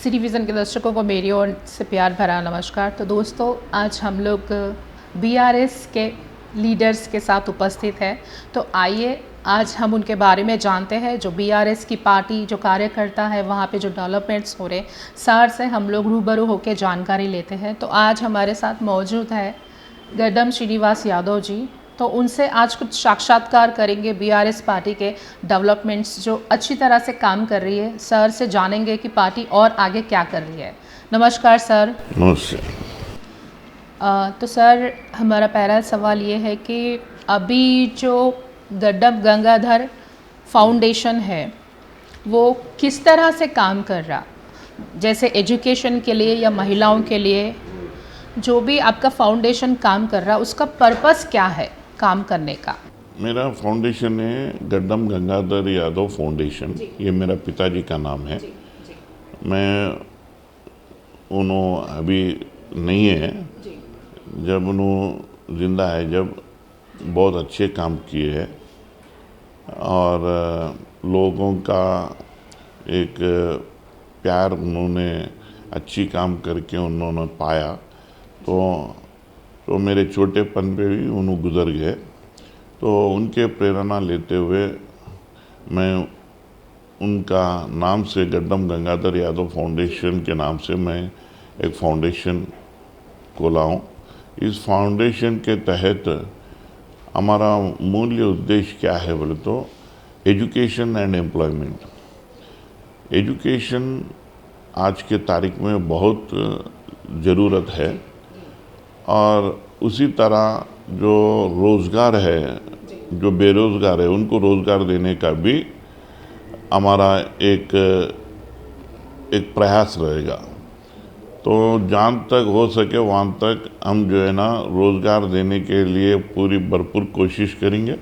City vision के दर्शकों को मेरी ओर से प्यार भरा नमस्कार। तो दोस्तों, आज हम लोग बीआरएस के लीडर्स के साथ उपस्थित हैं। तो आइए आज हम उनके बारे में जानते हैं। जो बीआरएस की पार्टी जो कार्यकर्ता है, वहाँ पे जो डेवलपमेंट्स हो रहे, सर से हम लोग रूबरू होकर जानकारी लेते हैं। तो आज हमारे साथ मौजूद है गड्डम श्रीनिवास यादव जी। तो उनसे आज कुछ साक्षात्कार करेंगे बीआरएस पार्टी के डेवलपमेंट्स जो अच्छी तरह से काम कर रही है। सर से जानेंगे कि पार्टी और आगे क्या कर रही है। नमस्कार सर। नमस्ते। तो सर, हमारा पहला सवाल ये है कि अभी जो गड्डम गंगाधर फाउंडेशन है वो किस तरह से काम कर रहा, जैसे एजुकेशन के लिए या महिलाओं के लिए, जो भी आपका फाउंडेशन काम कर रहा उसका पर्पस क्या है काम करने का? मेरा फाउंडेशन है गड्डम गंगाधर यादव फाउंडेशन। ये मेरा पिताजी का नाम है। मैं उन्होंने अभी नहीं है, जब उन्होंने जिंदा है, जब बहुत अच्छे काम किए हैं और लोगों का एक प्यार उन्होंने अच्छी काम करके उन्होंने पाया। तो मेरे छोटेपन पे भी उन्होंने गुजर गए। तो उनके प्रेरणा लेते हुए मैं उनका नाम से गड्डम गंगाधर यादव फाउंडेशन के नाम से मैं एक फाउंडेशन खोला हूँ। इस फाउंडेशन के तहत हमारा मूल्य उद्देश्य क्या है बोले तो एजुकेशन एंड एम्प्लॉयमेंट। एजुकेशन आज के तारीख में बहुत ज़रूरत है और उसी तरह जो रोज़गार है, जो बेरोज़गार है, उनको रोज़गार देने का भी हमारा एक प्रयास रहेगा। तो जहाँ तक हो सके वहाँ तक हम जो है ना रोज़गार देने के लिए पूरी भरपूर कोशिश करेंगे।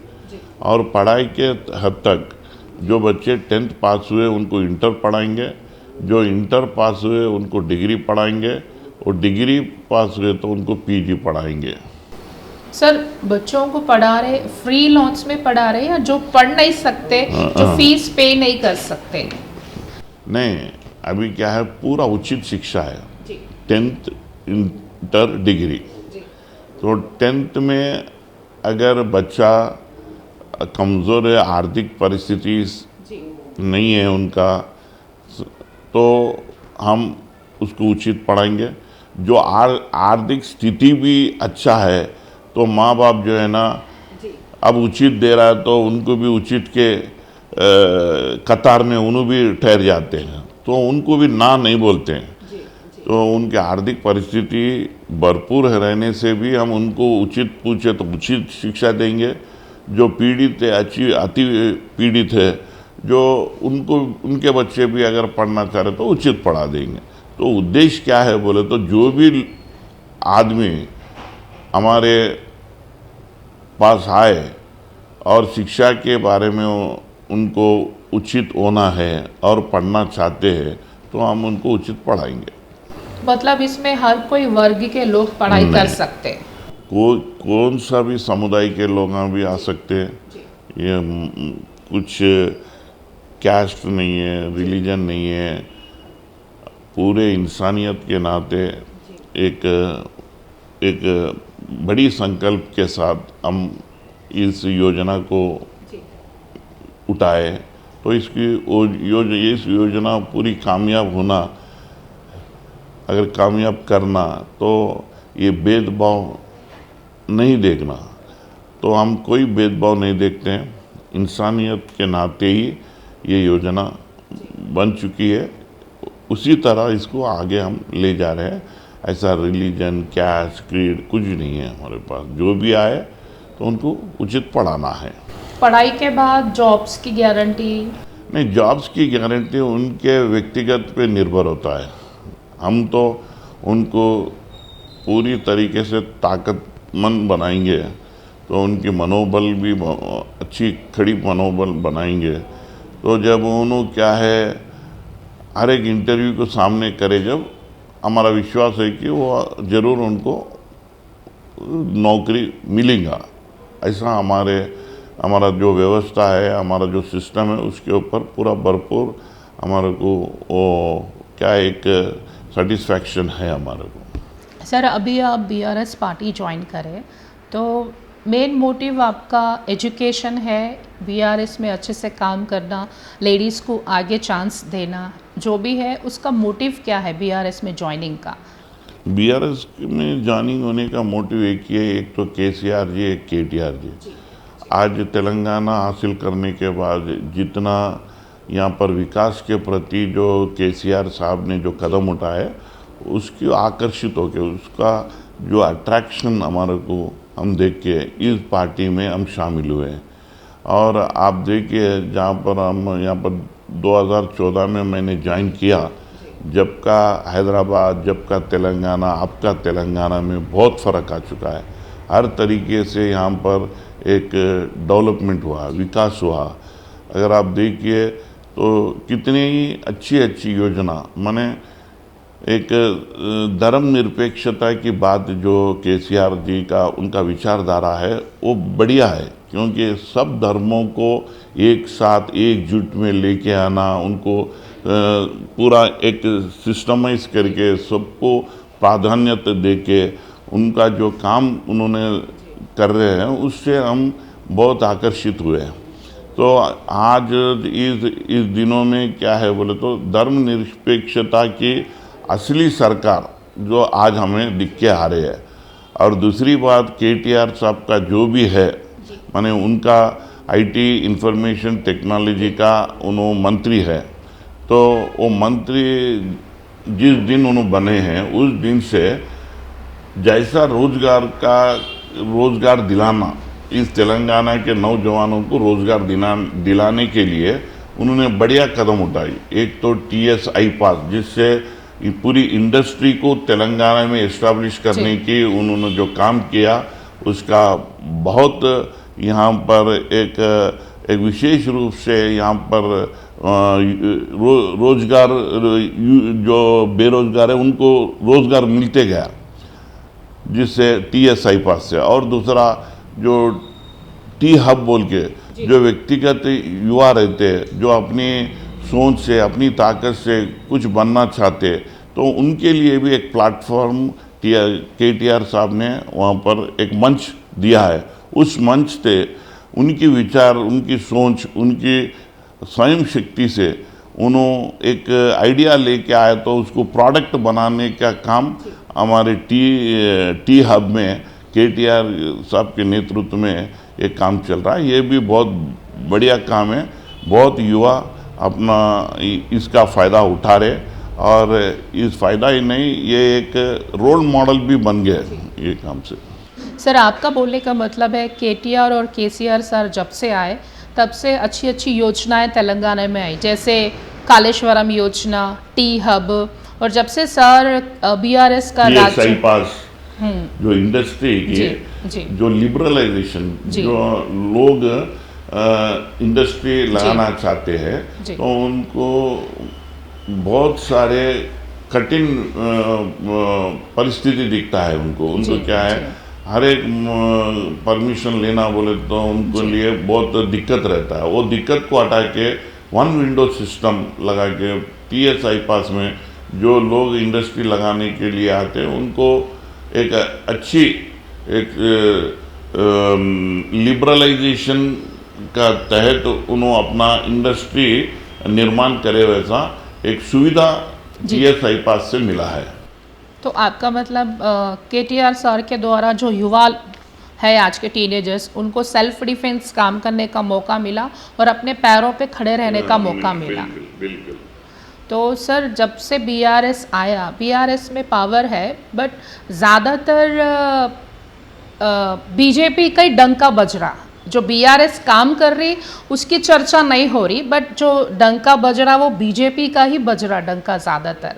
और पढ़ाई के हद तक जो बच्चे 10th पास हुए उनको इंटर पढ़ाएंगे, जो इंटर पास हुए उनको डिग्री पढ़ाएंगे और डिग्री पास हुए तो उनको पीजी पढ़ाएंगे। सर, बच्चों को पढ़ा रहे फ्री लॉन्च में पढ़ा रहे या जो पढ़ नहीं सकते, जो फीस पे नहीं कर सकते? नहीं, अभी क्या है, पूरा उचित शिक्षा है। 10th inter degree. तो 10th में अगर बच्चा कमज़ोर है, आर्थिक परिस्थिति नहीं है उनका, तो हम उसको उचित पढ़ाएंगे। जो आर्थिक स्थिति भी अच्छा है तो माँ बाप जो है ना अब उचित दे रहा है तो उनको भी उचित के कतार में उन्हों भी ठहर जाते हैं, तो उनको भी ना नहीं बोलते हैं। तो उनकी आर्थिक परिस्थिति भरपूर रहने से भी हम उनको उचित पूछे तो उचित शिक्षा देंगे। जो पीड़ित है, अति पीड़ित है, जो उनको उनके बच्चे भी अगर पढ़ना चाह रहे तो उचित पढ़ा देंगे। तो उद्देश्य क्या है बोले तो जो भी आदमी हमारे पास आए और शिक्षा के बारे में उनको उचित होना है और पढ़ना चाहते हैं तो हम उनको उचित पढ़ाएंगे। मतलब इसमें हर कोई वर्ग के लोग पढ़ाई कर सकते हैं? कौन सा भी समुदाय के लोग भी आ सकते हैं। ये कुछ कैस्ट नहीं है, रिलीजन नहीं है, पूरे इंसानियत के नाते एक बड़ी संकल्प के साथ हम इस योजना को उठाए। तो इस योजना पूरी कामयाब होना, अगर कामयाब करना तो ये भेदभाव नहीं देखना। तो हम कोई भेदभाव नहीं देखते हैं, इंसानियत के नाते ही ये योजना बन चुकी है। उसी तरह इसको आगे हम ले जा रहे हैं। ऐसा रिलीजन, कैस्ट, क्रीड कुछ नहीं है हमारे पास। जो भी आए तो उनको उचित पढ़ाना है। पढ़ाई के बाद जॉब्स की गारंटी? नहीं, जॉब्स की गारंटी उनके व्यक्तिगत पे निर्भर होता है। हम तो उनको पूरी तरीके से ताकतमंद बनाएंगे, तो उनकी मनोबल भी अच्छी खड़ी मनोबल बनाएंगे। तो जब उन्होंने क्या है हर एक इंटरव्यू को सामने करे, जब हमारा विश्वास है कि वो ज़रूर उनको नौकरी मिलेगा। ऐसा हमारा जो व्यवस्था है, हमारा जो सिस्टम है, उसके ऊपर पूरा भरपूर हमारे को वो का एक सेटिस्फैक्शन है हमारे को। सर अभी आप बीआरएस पार्टी ज्वाइन करें तो मेन मोटिव आपका एजुकेशन है, बीआरएस में अच्छे से काम करना, लेडीज़ को आगे चांस देना, जो भी है उसका मोटिव क्या है बीआरएस में ज्वाइनिंग का? बीआरएस में ज्वाइनिंग होने का मोटिव एक ही है, एक तो केसीआर जी, एक केटीआर जी। आज तेलंगाना हासिल करने के बाद जितना यहाँ पर विकास के प्रति जो केसीआर साहब ने जो कदम उठाए उसकी आकर्षित होकर उसका जो अट्रैक्शन हमारे को हम देख के इस पार्टी में हम शामिल हुए हैं। और आप देखिए जहाँ पर हम यहाँ पर 2014 में मैंने ज्वाइन किया, जब का हैदराबाद, जब का तेलंगाना, अब का तेलंगाना में बहुत फ़र्क आ चुका है। हर तरीके से यहाँ पर एक डेवलपमेंट हुआ, विकास हुआ। अगर आप देखिए तो कितनी ही अच्छी अच्छी योजना, माने एक धर्मनिरपेक्षता की बात जो केसीआर जी का उनका विचारधारा है वो बढ़िया है, क्योंकि सब धर्मों को एक साथ एकजुट में लेके आना, उनको पूरा एक सिस्टमाइज करके सबको प्राधान्यता देके उनका जो काम उन्होंने कर रहे हैं उससे हम बहुत आकर्षित हुए हैं। तो आज इस दिनों में क्या है बोले तो धर्मनिरपेक्षता की असली सरकार जो आज हमें दिख के आ रही है। और दूसरी बात केटीआर साहब का जो भी है, माने उनका आईटी इंफॉर्मेशन टेक्नोलॉजी का उन्होंने मंत्री है, तो वो मंत्री जिस दिन उन्होंने बने हैं उस दिन से जैसा रोजगार दिलाना, इस तेलंगाना के नौजवानों को रोजगार दिलाने के लिए उन्होंने बढ़िया कदम उठाई। एक तो TSI पास, जिससे पूरी इंडस्ट्री को तेलंगाना में एस्टैब्लिश करने की उन्होंने जो काम किया उसका बहुत यहाँ पर एक विशेष रूप से यहाँ पर रोजगार जो बेरोजगार है उनको रोजगार मिलते गया, जिससे TSI पास से। और दूसरा जो टी हब बोल के जो व्यक्तिगत युवा रहते हैं जो अपनी सोच से अपनी ताकत से कुछ बनना चाहते, तो उनके लिए भी एक प्लेटफॉर्म केटीआर साहब ने वहाँ पर एक मंच दिया है। उस मंच से उनकी विचार, उनकी सोच, उनकी स्वयं शक्ति से उन्होंने एक आइडिया लेके आए, तो उसको प्रोडक्ट बनाने का काम हमारे टी हब में केटीआर साहब के नेतृत्व में एक काम चल रहा है। ये भी बहुत बढ़िया काम है, बहुत युवा अपना इसका फ़ायदा उठा रहे, और इस फ़ायदा ही नहीं, ये एक रोल मॉडल भी बन गया है ये काम से। सर आपका बोलने का मतलब है केटीआर और केसीआर सर जब से आए तब से अच्छी अच्छी योजनाएं तेलंगाना में आई, जैसे कालेश्वरम योजना, टी हब, और जब से सर बीआरएस का TSI पास जो इंडस्ट्री की जो लिबरलाइजेशन, जो लोग इंडस्ट्री लगाना चाहते हैं, तो उनको बहुत सारे कठिन परिस्थिति दिखता है उनको क्या है, हर एक परमिशन लेना बोले तो उनको लिए बहुत दिक्कत रहता है। वो दिक्कत को हटा के वन विंडो सिस्टम लगा के TSI पास में जो लोग इंडस्ट्री लगाने के लिए आते हैं उनको एक अच्छी एक लिबरलाइजेशन का तहत उन्होंने अपना इंडस्ट्री निर्माण करे, वैसा एक सुविधा TSI पास से मिला है। तो आपका मतलब केटीआर सर के द्वारा जो युवा है आज के टीनेजर्स, उनको सेल्फ डिफेंस काम करने का मौका मिला और अपने पैरों पे खड़े रहने का मौका मिला। बिल्कुल। तो सर जब से बीआरएस आया, बीआरएस में पावर है बट ज़्यादातर बीजेपी का ही डंका बज रहा, जो बीआरएस काम कर रही उसकी चर्चा नहीं हो रही, बट जो डंका बज रहा वो बीजेपी का ही बज रहा डंका ज़्यादातर।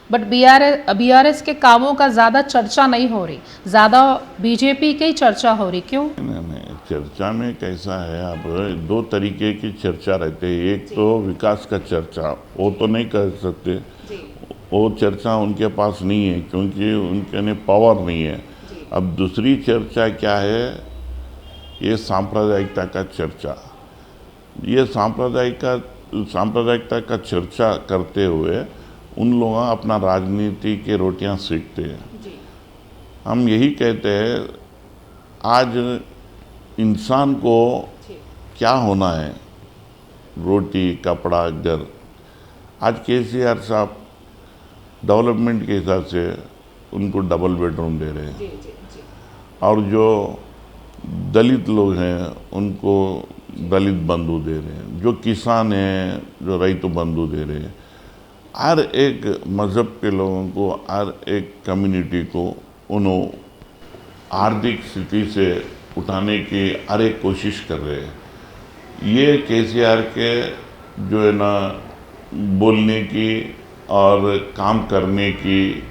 बट बीआरएस के कामों का ज़्यादा चर्चा नहीं हो रही, ज़्यादा बीजेपी की ही चर्चा हो रही। क्यों? नहीं, चर्चा में कैसा है, अब दो तरीके की चर्चा रहते हैं। एक तो विकास का चर्चा, वो तो नहीं कर सकते, वो चर्चा उनके पास नहीं है क्योंकि उनके ने पावर नहीं है। अब दूसरी चर्चा क्या है, ये सांप्रदायिकता का चर्चा। ये सांप्रदायिकता का चर्चा करते हुए उन लोग अपना राजनीति के रोटियां सेकते हैं। हम यही कहते हैं आज इंसान को क्या होना है, रोटी कपड़ा घर। आज केसीआर साहब डेवलपमेंट के हिसाब से उनको डबल बेडरूम दे रहे हैं, और जो दलित लोग हैं उनको दलित बंधु दे रहे हैं, जो किसान हैं जो रैतु बंधु दे रहे हैं। हर एक मज़हब के लोगों को, हर एक कम्युनिटी को उन्होंने आर्थिक स्थिति से उठाने की हर एक कोशिश कर रहे हैं। ये केसीआर के जो है ना बोलने की और काम करने की,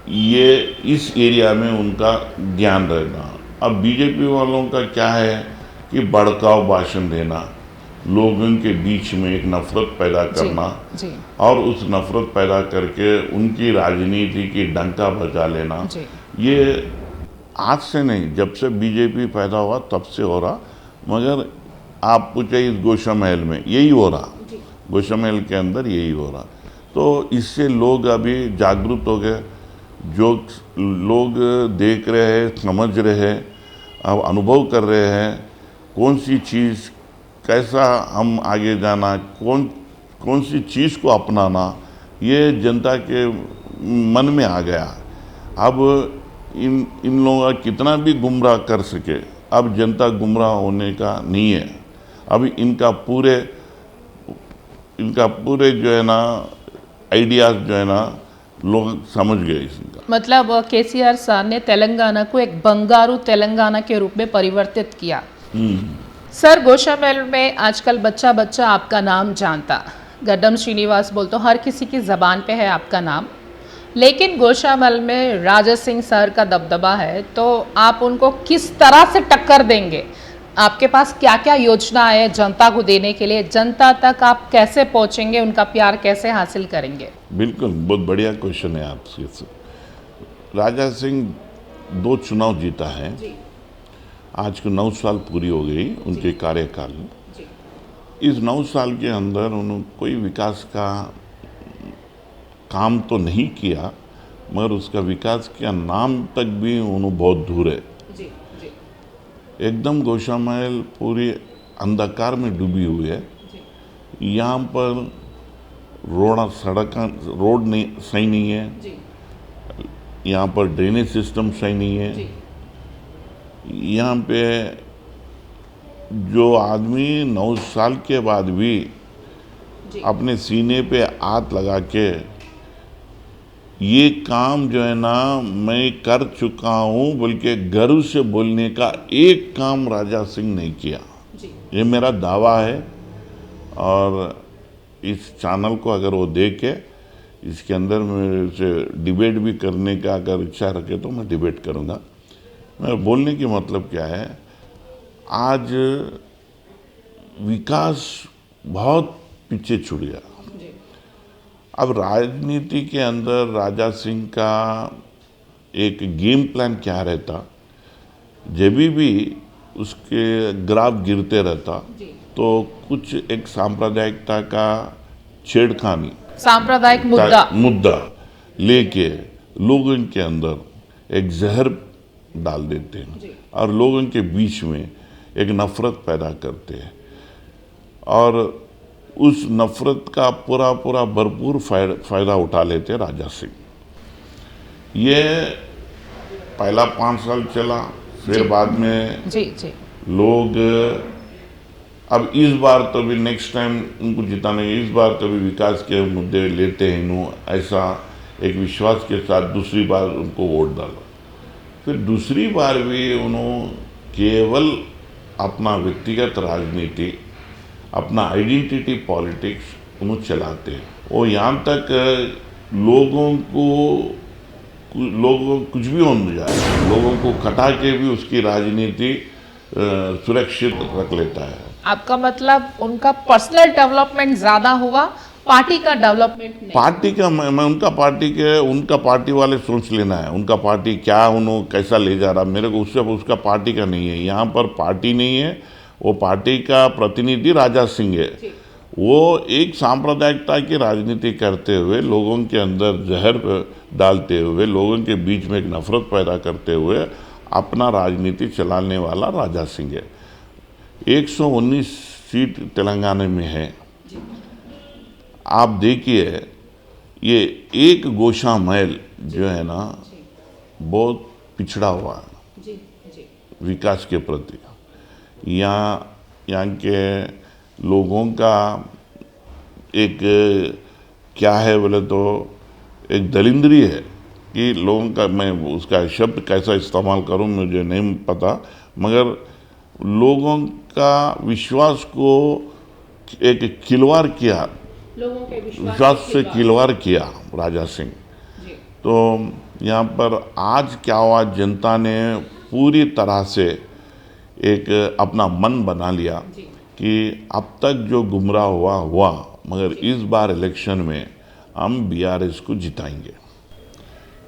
ये इस एरिया में उनका ज्ञान रहना। अब बीजेपी वालों का क्या है कि भड़काऊ भाषण देना, लोगों के बीच में एक नफरत पैदा करना, जी। और उस नफरत पैदा करके उनकी राजनीति की डंका बजा लेना। ये आज से नहीं, जब से बीजेपी पैदा हुआ तब से हो रहा। मगर आप पूछे इस गोशा महल में यही हो रहा, गोशा महल के अंदर यही हो रहा। तो इससे लोग अभी जागरूक हो गए, जो लोग देख रहे हैं, समझ रहे हैं, अब अनुभव कर रहे हैं कौन सी चीज़, कैसा हम आगे जाना, कौन सी चीज़ को अपनाना, ये जनता के मन में आ गया। अब इन लोगों का कितना भी गुमराह कर सके, अब जनता गुमराह होने का नहीं है। अब इनका पूरे जो है ना आइडियाज़ जो है ना लोग समझ गए इसका। मतलब केसीआर साहब ने तेलंगाना को एक बंगारू तेलंगाना के रूप में परिवर्तित किया। सर, गोशामहल में आजकल बच्चा बच्चा आपका नाम जानता, गड्डम श्रीनिवास बोल तो हर किसी की ज़बान पे है आपका नाम। लेकिन गोशामहल में राजा सिंह सर का दबदबा है, तो आप उनको किस तरह से टक्कर देंगे? आपके पास क्या क्या योजना है जनता को देने के लिए? जनता तक आप कैसे पहुंचेंगे, उनका प्यार कैसे हासिल करेंगे? बिल्कुल, बहुत बढ़िया क्वेश्चन है आपसे। राजा सिंह 2 चुनाव जीता है, आज को 9 साल पूरी हो गई उनके कार्यकाल में। इस 9 साल के अंदर उन्होंने कोई विकास का काम तो नहीं किया, मगर उसका विकास का नाम तक भी उन्होंने बहुत दूर है। एकदम गोशामहल पूरी अंधकार में डूबी हुई है। यहाँ पर रोड नहीं सही नहीं है, यहाँ पर ड्रेनेज सिस्टम सही नहीं है। यहाँ पे जो आदमी 9 साल के बाद भी अपने सीने पे हाथ लगा के ये काम जो है ना मैं कर चुका हूँ बोल के गर्व से बोलने का एक काम राजा सिंह नहीं किया, ये मेरा दावा है। और इस चैनल को अगर वो देखे, इसके अंदर मेरे से डिबेट भी करने का अगर इच्छा रखे तो मैं डिबेट करूँगा। मेरा बोलने की मतलब क्या है, आज विकास बहुत पीछे छूट गया। अब राजनीति के अंदर राजा सिंह का एक गेम प्लान क्या रहता, जब भी उसके ग्राफ गिरते रहता तो कुछ एक सांप्रदायिकता का छेड़खानी, सांप्रदायिक मुद्दा लेके लोगों के अंदर एक जहर डाल देते हैं और लोगों के बीच में एक नफरत पैदा करते हैं, और उस नफरत का पूरा भरपूर फायदा उठा लेते राजा सिंह। ये पहला 5 साल चला, फिर बाद में लोग अब इस बार तो भी नेक्स्ट टाइम उनको जिताने, इस बार तो भी विकास के मुद्दे लेते हैं इन्हों, ऐसा एक विश्वास के साथ दूसरी बार उनको वोट डाला। फिर दूसरी बार भी उन्होंने केवल अपना व्यक्तिगत राजनीति, अपना आइडेंटिटी पॉलिटिक्स उन्होंने चलाते हैं। और यहाँ तक लोगों कुछ भी हो जाए, लोगों को कटा के भी उसकी राजनीति सुरक्षित रख लेता है। आपका मतलब उनका पर्सनल डेवलपमेंट ज़्यादा हुआ, पार्टी का डेवलपमेंट नहीं? पार्टी का मैं उनका पार्टी वाले सोच लेना है, उनका पार्टी क्या उन्होंने कैसा ले जा रहा, मेरे को उसका पार्टी का नहीं है। यहाँ पर पार्टी नहीं है, वो पार्टी का प्रतिनिधि राजा सिंह है। वो एक सांप्रदायिकता की राजनीति करते हुए, लोगों के अंदर जहर डालते हुए, लोगों के बीच में एक नफरत पैदा करते हुए अपना राजनीति चलाने वाला राजा सिंह है। 119 सीट तेलंगाना में है। आप देखिए, ये एक गोशा महल जो है ना, बहुत पिछड़ा हुआ है विकास के प्रति। यहाँ के लोगों का एक क्या है बोले तो एक दलिंद्री है कि लोगों का, मैं उसका शब्द कैसा इस्तेमाल करूं मुझे नहीं पता, मगर लोगों का विश्वास को एक खिलवाड़ किया, लोगों के विश्वास से खिलवाड़ किया राजा सिंह। तो यहाँ पर आज क्या हुआ, जनता ने पूरी तरह से एक अपना मन बना लिया कि अब तक जो गुमराह हुआ, मगर इस बार इलेक्शन में हम बीआरएस को जिताएंगे,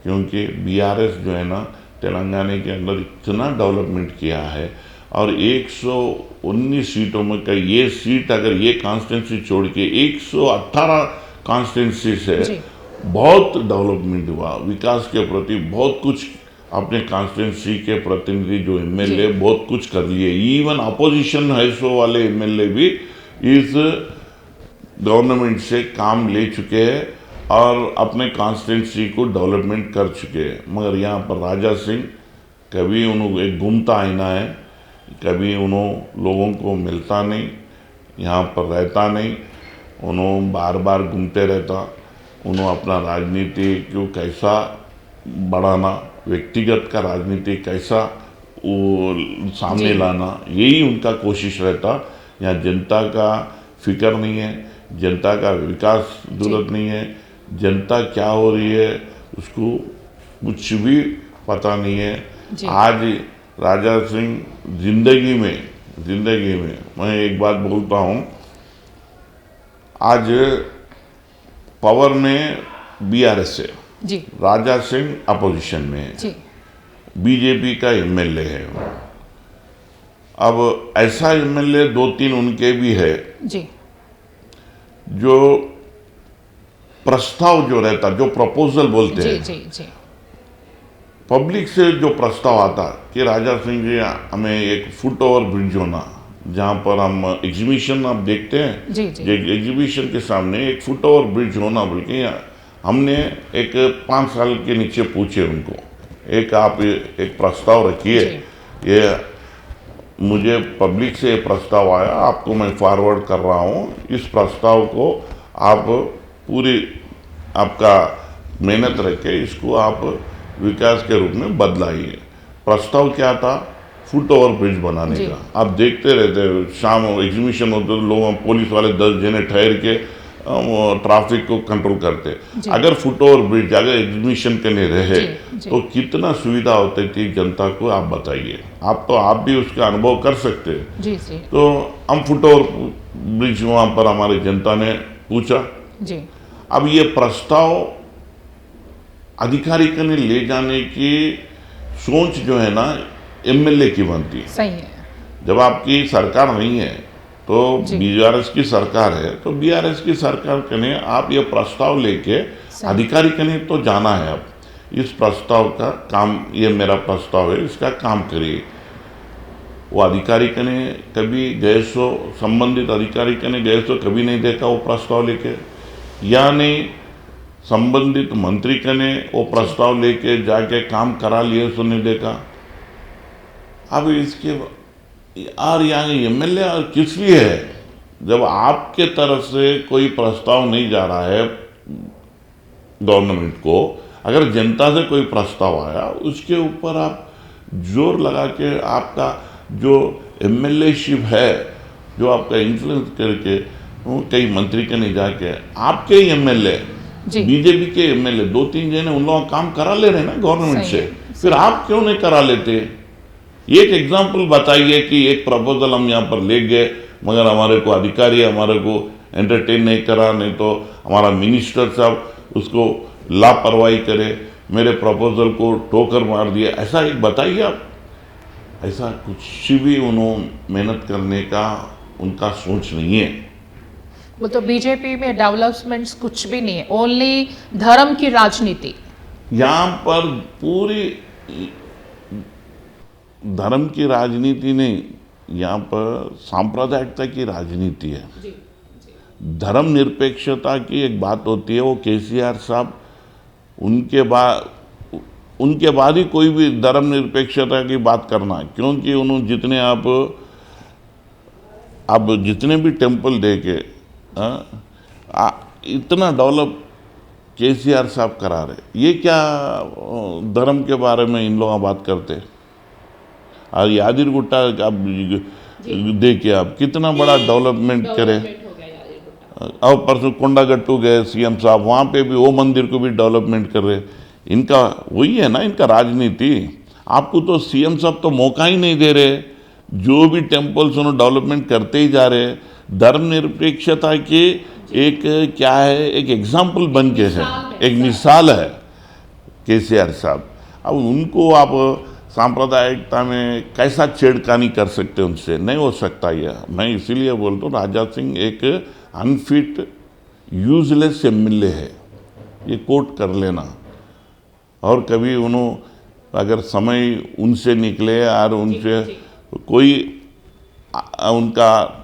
क्योंकि बीआरएस जो है ना तेलंगाना के अंदर इतना डेवलपमेंट किया है। और 119 सीटों में का ये सीट, अगर ये कॉन्स्टिट्यूंसी छोड़ के 118 कॉन्स्टिट्यूंसी से बहुत डेवलपमेंट हुआ, विकास के प्रति बहुत कुछ अपने कॉन्स्टिट्यूंसी के प्रतिनिधि जो एमएलए बहुत कुछ कर लिए। इवन अपोजिशन हैसो वाले एमएलए भी इस गवर्नमेंट से काम ले चुके हैं और अपने कॉन्स्टिट्यूंसी को डेवलपमेंट कर चुके हैं। मगर यहाँ पर राजा सिंह कभी उन्होंने एक घूमता आईना है, कभी उन्होंने लोगों को मिलता नहीं, यहाँ पर रहता नहीं, उन्होंने बार बार घूमते रहता, उन्होंने अपना राजनीति को कैसा बढ़ाना, व्यक्तिगत का राजनीति कैसा वो सामने लाना, यही उनका कोशिश रहता। यहाँ जनता का फिक्र नहीं है, जनता का विकास जरूरत नहीं है, जनता क्या हो रही है उसको कुछ भी पता नहीं है। आज राजा सिंह जिंदगी में मैं एक बात बोलता हूँ, आज पावर में बीआरएस है जी, राजा सिंह अपोजिशन में है, बीजेपी का एमएलए है। अब ऐसा एमएलए 2-3 उनके भी है जी, जो प्रस्ताव जो रहता, जो प्रपोजल बोलते हैं, जी, पब्लिक से जो प्रस्ताव आता कि राजा सिंह जी हमें एक फुट ओवर ब्रिज होना, जहाँ पर हम एग्जीबिशन आप देखते हैं, जी, एग्जीबिशन के सामने एक फुट ओवर ब्रिज होना बोल के हमने एक 5 साल के नीचे पूछे उनको, एक आप एक प्रस्ताव रखिए, ये मुझे पब्लिक से प्रस्ताव आया, आपको मैं फॉरवर्ड कर रहा हूँ, इस प्रस्ताव को आप पूरी आपका मेहनत रख के इसको आप विकास के रूप में बदलाइए। प्रस्ताव क्या था? फुट ओवर ब्रिज बनाने का। आप देखते रहते, शाम एग्जीबिशन होते तो लोग, पुलिस वाले 10 जने ठहर के ट्रैफिक को कंट्रोल करते। अगर फुट ओवर ब्रिज अगर एग्जीबिशन के लिए रहे तो कितना सुविधा होती थी जनता को, आप बताइए। आप भी उसका अनुभव कर सकते हैं। तो हम फुट ओवर ब्रिज वहाँ पर हमारी जनता ने पूछा। अब ये प्रस्ताव अधिकारी ने ले जाने की सोच जो है ना एमएलए की बनती है। सही है। जब आपकी सरकार नहीं है तो बीआरएस की सरकार है, तो बीआरएस की सरकार के ने आप ये प्रस्ताव लेके अधिकारी के ने तो जाना है। अब इस प्रस्ताव का काम, ये मेरा प्रस्ताव है, इसका काम करिए। वो अधिकारी के ने कभी गए सो, संबंधित अधिकारी के ने गए सो कभी नहीं देखा वो प्रस्ताव लेके, या नहीं संबंधित मंत्री के ने वो प्रस्ताव लेके जाके काम करा लिए सो नहीं देखा। अब इसके और यहाँ एमएलए किस लिए है? जब आपके तरफ से कोई प्रस्ताव नहीं जा रहा है गवर्नमेंट को, अगर जनता से कोई प्रस्ताव आया उसके ऊपर आप जोर लगा के आपका जो एमएलएशिप है, जो आपका इन्फ्लुएंस करके कई मंत्री के नहीं जाके आपके ही एमएलए, बीजेपी के एमएलए 2-3 जने उन लोग काम करा ले रहे ना गवर्नमेंट से, फिर आप क्यों नहीं करा लेते? एक एग्जाम्पल बताइए कि एक प्रपोजल हम यहाँ पर ले गए मगर हमारे को अधिकारी हमारे को एंटरटेन नहीं करा, नहीं तो हमारा मिनिस्टर साहब उसको लापरवाही करे, मेरे प्रपोजल को ठोकर मार दिया, ऐसा एक बताइए आप। ऐसा कुछ भी उन्होंने मेहनत करने का उनका सोच नहीं है। वो तो बीजेपी में डेवलपमेंट्स कुछ भी नहीं है, ओनली धर्म की राजनीति। यहाँ पर पूरी धर्म की राजनीति नहीं, यहाँ पर सांप्रदायिकता की राजनीति है। धर्मनिरपेक्षता की एक बात होती है, वो केसीआर साहब उनके बाद ही कोई भी धर्मनिरपेक्षता की बात करना, क्योंकि उन्होंने जितने आप जितने भी टेम्पल देखे इतना डेवलप केसीआर साहब करा रहे, ये क्या धर्म के बारे में इन लोग बात करते। और यादिरगुट्टा आप देखिए, आप कितना बड़ा डेवलपमेंट करे। और परसों कोंडागट्टू गए सीएम साहब, वहाँ पे भी वो मंदिर को भी डेवलपमेंट कर रहे। इनका वही है ना, इनका राजनीति। आपको तो सीएम साहब तो मौका ही नहीं दे रहे, जो भी टेम्पल्स उन्होंने डेवलपमेंट करते ही जा रहे। धर्मनिरपेक्षता की एक क्या है, एक एग्जाम्पल बन के है, एक मिसाल है केसीआर साहब। अब उनको आप सांप्रदायिकता में कैसा छेड़खानी कर सकते, उनसे नहीं हो सकता। यह मैं इसीलिए बोलता हूँ, राजा सिंह एक अनफिट यूजलेस एमएलए है, ये कोट कर लेना। और कभी उन्होंने अगर समय उनसे निकले और उनसे कोई उनका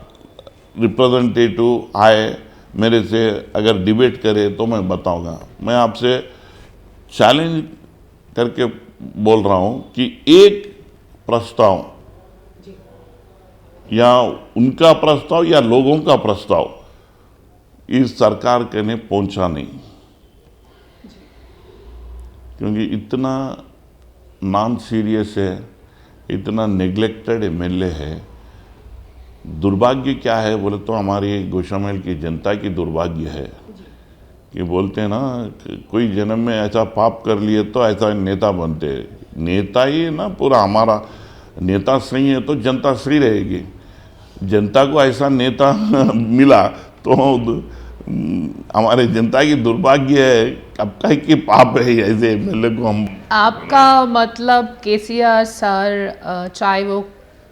रिप्रेजेंटेटिव आए मेरे से अगर डिबेट करे तो मैं बताऊंगा। मैं आपसे चैलेंज करके बोल रहा हूं कि एक प्रस्ताव या उनका प्रस्ताव या लोगों का प्रस्ताव इस सरकार के ने पहुंचा नहीं, क्योंकि इतना नॉन सीरियस है, इतना नेग्लेक्टेड एमएलए है। दुर्भाग्य क्या है बोले तो हमारी गोशामेल की जनता की दुर्भाग्य है कि बोलते हैं ना, कोई जन्म में ऐसा पाप कर लिए तो ऐसा नेता बनते। नेता ही ना पूरा हमारा नेता सही है तो जनता सही रहेगी। जनता को ऐसा नेता मिला तो हमारे जनता की दुर्भाग्य है, अब कहीं की पाप है ऐसे एमएलए को हम। आपका मतलब केसीआर सर चाहे वो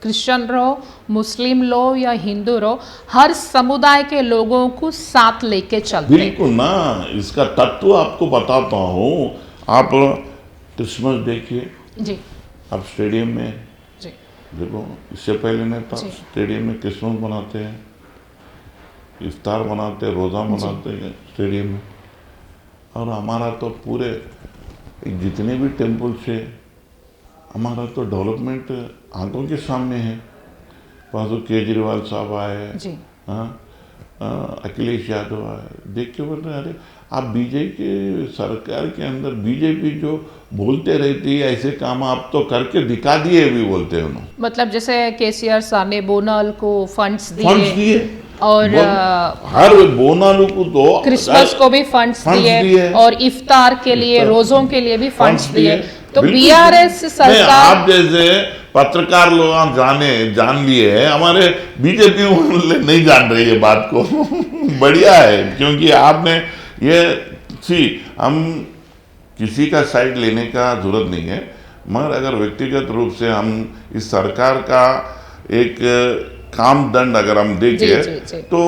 क्रिश्चियन रहो, मुस्लिम लो या हिंदू रहो, हर समुदाय के लोगों को साथ लेके चलते। बिल्कुल ना, इसका तत्व आपको बताता हूँ। आप क्रिसमस देखिए जी, आप स्टेडियम में जी, देखो, इससे पहले नहीं था। स्टेडियम में क्रिसमस मनाते हैं, इफ्तार मनाते हैं, रोज़ा मनाते हैं स्टेडियम में। और हमारा तो पूरे जितने भी टेम्पल्स है, हमारा तो डेवलपमेंट आंखों के सामने है। परसों केजरीवाल साहब आए, अखिलेश यादव आए, देख के बोल रहे अरे आप बीजेपी सरकार के अंदर बीजेपी जो बोलते रहती है ऐसे काम आप तो करके दिखा दिए भी, बोलते हैं उन्होंने। मतलब जैसे केसीआर सर ने बोनाल को फंड्स दिए और हर बोनालू को तो क्रिसमस को भी फंड्स दिए और इफ्तार के लिए, रोजों के लिए भी फंड्स दिए। तो बीआरएस सरकार, आप जैसे पत्रकार लोग जान लिए हैं, हमारे बीजेपी नहीं जान रही है बात को। बढ़िया है, क्योंकि आपने ये हम किसी का साइड लेने का जरूरत नहीं है, मगर अगर व्यक्तिगत रूप से हम इस सरकार का एक काम दंड अगर हम देखें तो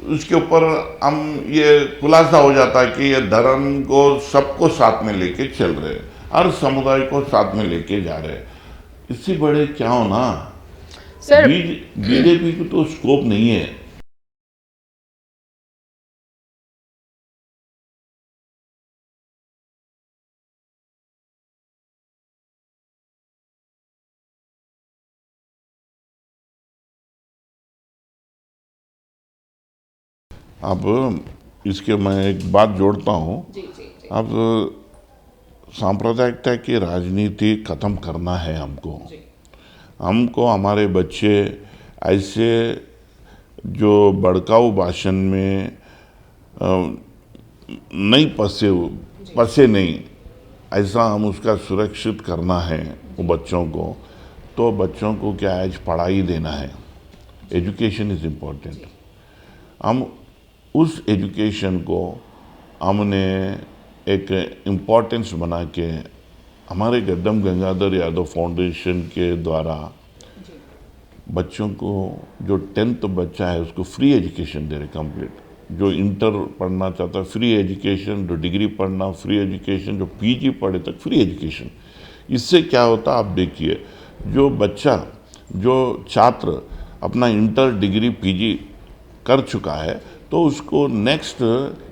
उसके ऊपर हम ये खुलासा हो जाता है कि ये धर्म को सबको साथ में लेके चल रहे हैं, हर समुदाय को साथ में लेके जा रहे हैं। इससे बड़े क्या हो ना सर, बीजेपी को तो स्कोप नहीं है। अब इसके मैं एक बात जोड़ता हूँ। अब सांप्रदायिकता की राजनीति ख़त्म करना है हमको हमारे बच्चे ऐसे जो भड़काऊ भाषण में नहीं फंसे नहीं, ऐसा हम उसका सुरक्षित करना है वो बच्चों को। तो बच्चों को क्या है, पढ़ाई देना है, एजुकेशन इज़ इम्पोर्टेंट। हम उस एजुकेशन को हमने एक इम्पोर्टेंस बना के हमारे गद्दम गंगाधर यादव फाउंडेशन के द्वारा बच्चों को, जो 10th बच्चा है उसको फ्री एजुकेशन दे रहे कंप्लीट। जो इंटर पढ़ना चाहता है फ्री एजुकेशन, जो डिग्री पढ़ना फ्री एजुकेशन, जो पीजी पढ़े तक फ्री एजुकेशन। इससे क्या होता आप देखिए, जो बच्चा, जो छात्र अपना इंटर, डिग्री, पीजी कर चुका है तो उसको next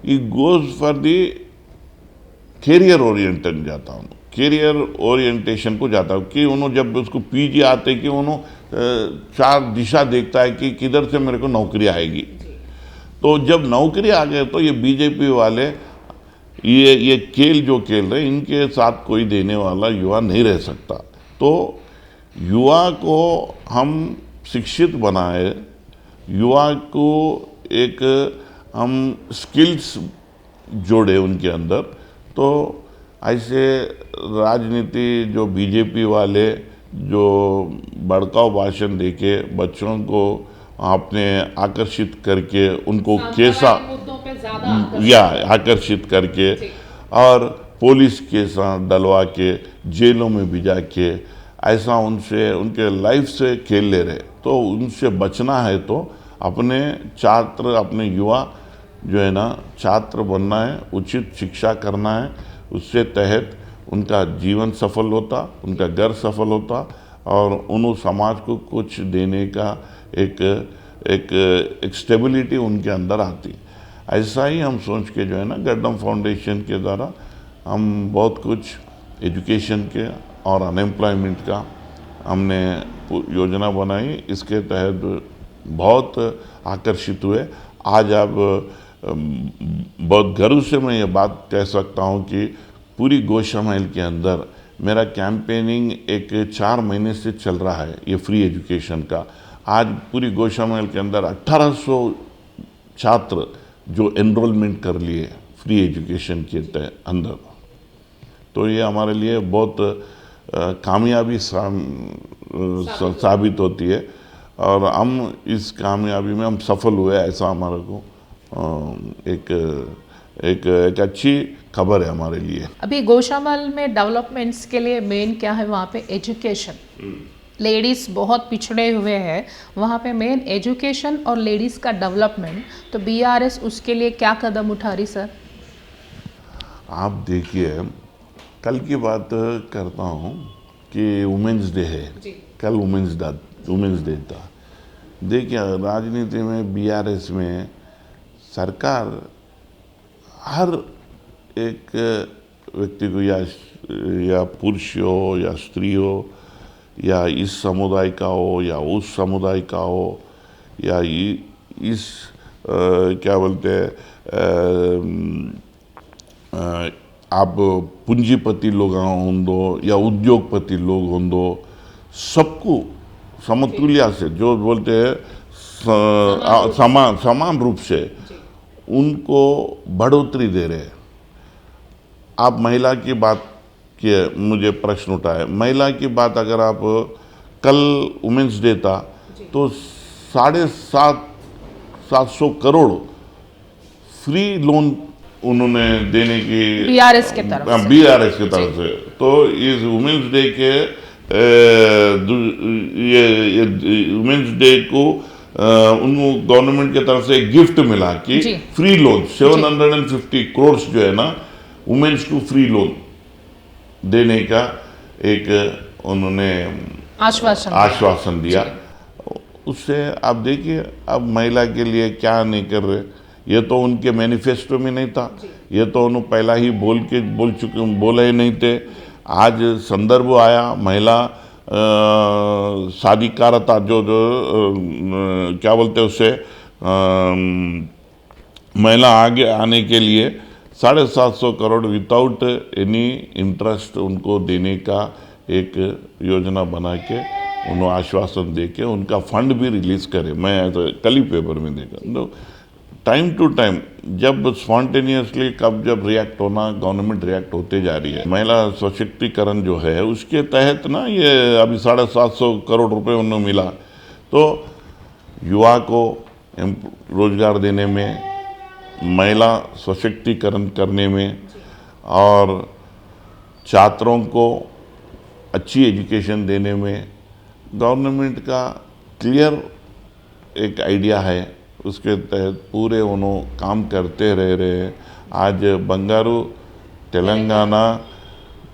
he goes for the career oriented जाता हूँ, कैरियर ओरिएंटेशन को जाता हूँ कि उन्होंने जब उसको पीजी आते कि उन्होंने चार दिशा देखता है कि किधर से मेरे को नौकरी आएगी। तो जब नौकरी आ गए तो ये बीजेपी वाले ये खेल जो खेल रहे, इनके साथ कोई देने वाला युवा नहीं रह सकता। तो युवा को हम शिक्षित बनाए, युवा को एक हम स्किल्स जोड़े उनके अंदर, तो ऐसे राजनीति जो बीजेपी वाले जो भड़काऊ भाषण देके बच्चों को आपने आकर्षित करके उनको कैसा या आकर्षित करके और पुलिस के साथ डलवा के जेलों में भिजा के ऐसा उनसे उनके लाइफ से खेल ले रहे। तो उनसे बचना है तो अपने छात्र, अपने युवा जो है ना, छात्र बनना है, उचित शिक्षा करना है, उससे तहत उनका जीवन सफल होता, उनका घर सफल होता और उन समाज को कुछ देने का एक स्टेबिलिटी उनके अंदर आती। ऐसा ही हम सोच के जो है ना, गड्डम फाउंडेशन के द्वारा हम बहुत कुछ एजुकेशन के और अनएम्प्लॉयमेंट का हमने योजना बनाई। इसके तहत बहुत आकर्षित हुए। आज आप बहुत गर्व से मैं ये बात कह सकता हूँ कि पूरी गोशा महल के अंदर मेरा कैंपेनिंग एक 4 महीने से चल रहा है ये फ्री एजुकेशन का। आज पूरी गोशा महल के अंदर 1800 छात्र जो एनरोलमेंट कर लिए फ्री एजुकेशन के अंदर। तो ये हमारे लिए बहुत कामयाबी साबित होती है और हम इस कामयाबी में हम सफल हुए, ऐसा हमारे को एक अच्छी खबर है हमारे लिए। अभी गोशामहल में डेवलपमेंट्स के लिए मेन क्या है, वहाँ पे एजुकेशन। लेडीज़ बहुत पिछड़े हुए हैं, वहाँ पे मेन एजुकेशन और लेडीज़ का डेवलपमेंट। तो बीआरएस उसके लिए क्या कदम उठा रही सर? आप देखिए, कल की बात करता हूँ कि वुमेंस डे है, कल वुमेंस डे था। देखिए, राजनीति में बीआरएस में सरकार हर एक व्यक्ति को या पुरुष हो या स्त्री हो या इस समुदाय का हो या उस समुदाय का हो या इस क्या बोलते हैं, आप पूंजीपति लोग होंदो या उद्योगपति लोग होंदो, सबको समतुल्य से जो बोलते हैं समान रूप से उनको बढ़ोतरी दे रहे हैं। आप महिला की बात की, मुझे प्रश्न उठा है, महिला की बात अगर आप कल वुमेंस डे था तो 750 करोड़ फ्री लोन उन्होंने देने की बीआरएस के तरफ से। तो इस वुमेंस डे के ये वुमेंस डे को उनको गवर्नमेंट की तरफ से गिफ्ट मिला कि फ्री लोन 750 करोड़ जो है ना, वुमेन्स को फ्री लोन देने का एक उन्होंने आश्वासन दिया। उससे आप देखिए, अब महिला के लिए क्या नहीं कर रहे। ये तो उनके मैनिफेस्टो में नहीं था, ये तो उन्होंने पहला ही बोले ही नहीं थे। आज संदर्भ आया, महिला साधिकारता जो क्या बोलते हैं उससे, महिला आगे आने के लिए 750 करोड़ विदाउट एनी इंटरेस्ट उनको देने का एक योजना बना के उन्होंने आश्वासन दे के उनका फंड भी रिलीज़ करे। मैं तो कल ही पेपर में देखा। तो टाइम टू टाइम जब स्पॉन्टेनियसली जब रिएक्ट होना, गवर्नमेंट रिएक्ट होते जा रही है। महिला सशक्तिकरण जो है उसके तहत ना ये अभी 750 करोड़ रुपए उन्हें मिला। तो युवा को रोजगार देने में, महिला सशक्तिकरण करने में और छात्रों को अच्छी एजुकेशन देने में गवर्नमेंट का क्लियर एक आइडिया है। उसके तहत पूरे उन्होंने काम करते रह रहे हैं। आज बंगारू तेलंगाना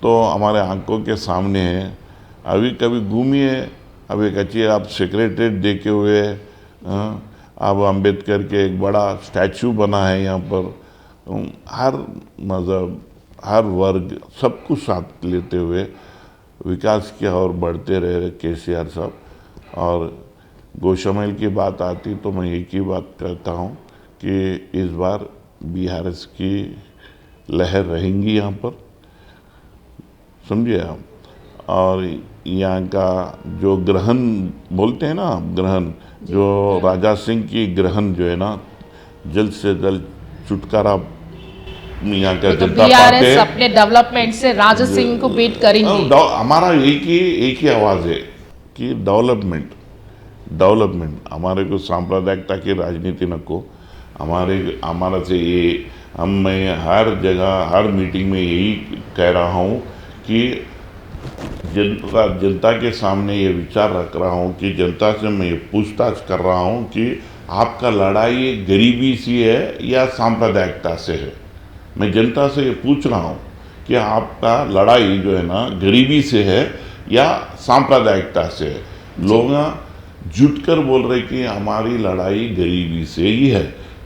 तो हमारे आंखों के सामने है। अभी कभी घूमिए, अब एक अच्छी आप सेक्रेटरीट देखे हुए, अब अंबेडकर के एक बड़ा स्टैचू बना है यहाँ पर। हर मज़हब, हर वर्ग, सब कुछ साथ लेते हुए विकास की ओर बढ़ते रहे केसीआर साहब। और गोशामहल की बात आती तो मैं एक ही बात कहता हूँ कि इस बार बीआरएस की लहर रहेंगी यहाँ पर, समझिए आप। और यहाँ का जो ग्रहण बोलते हैं ना, ग्रहण जो राजा सिंह की ग्रहण जो है ना, जल्द से जल्द छुटकारा यहाँ का तो जनता बीआरएस पार्टी अपने डेवलपमेंट से राजा सिंह को बीट करेंगी। हमारा एक ही आवाज़ है कि डेवलपमेंट डेवलपमेंट। हमारे को सांप्रदायिकता की राजनीति न को। हमारा से ये मैं हर जगह हर मीटिंग में यही कह रहा हूँ कि जनता के सामने ये विचार रख रहा हूँ कि जनता से मैं ये पूछताछ कर रहा हूँ कि आपका लड़ाई गरीबी से है या सांप्रदायिकता से है। मैं जनता से ये पूछ रहा हूँ कि आपका लड़ाई जो है ना गरीबी से है या सांप्रदायिकता से है। लोग जुट कर बोल रहे कि हमारी लड़ाई गरीबी से ही है,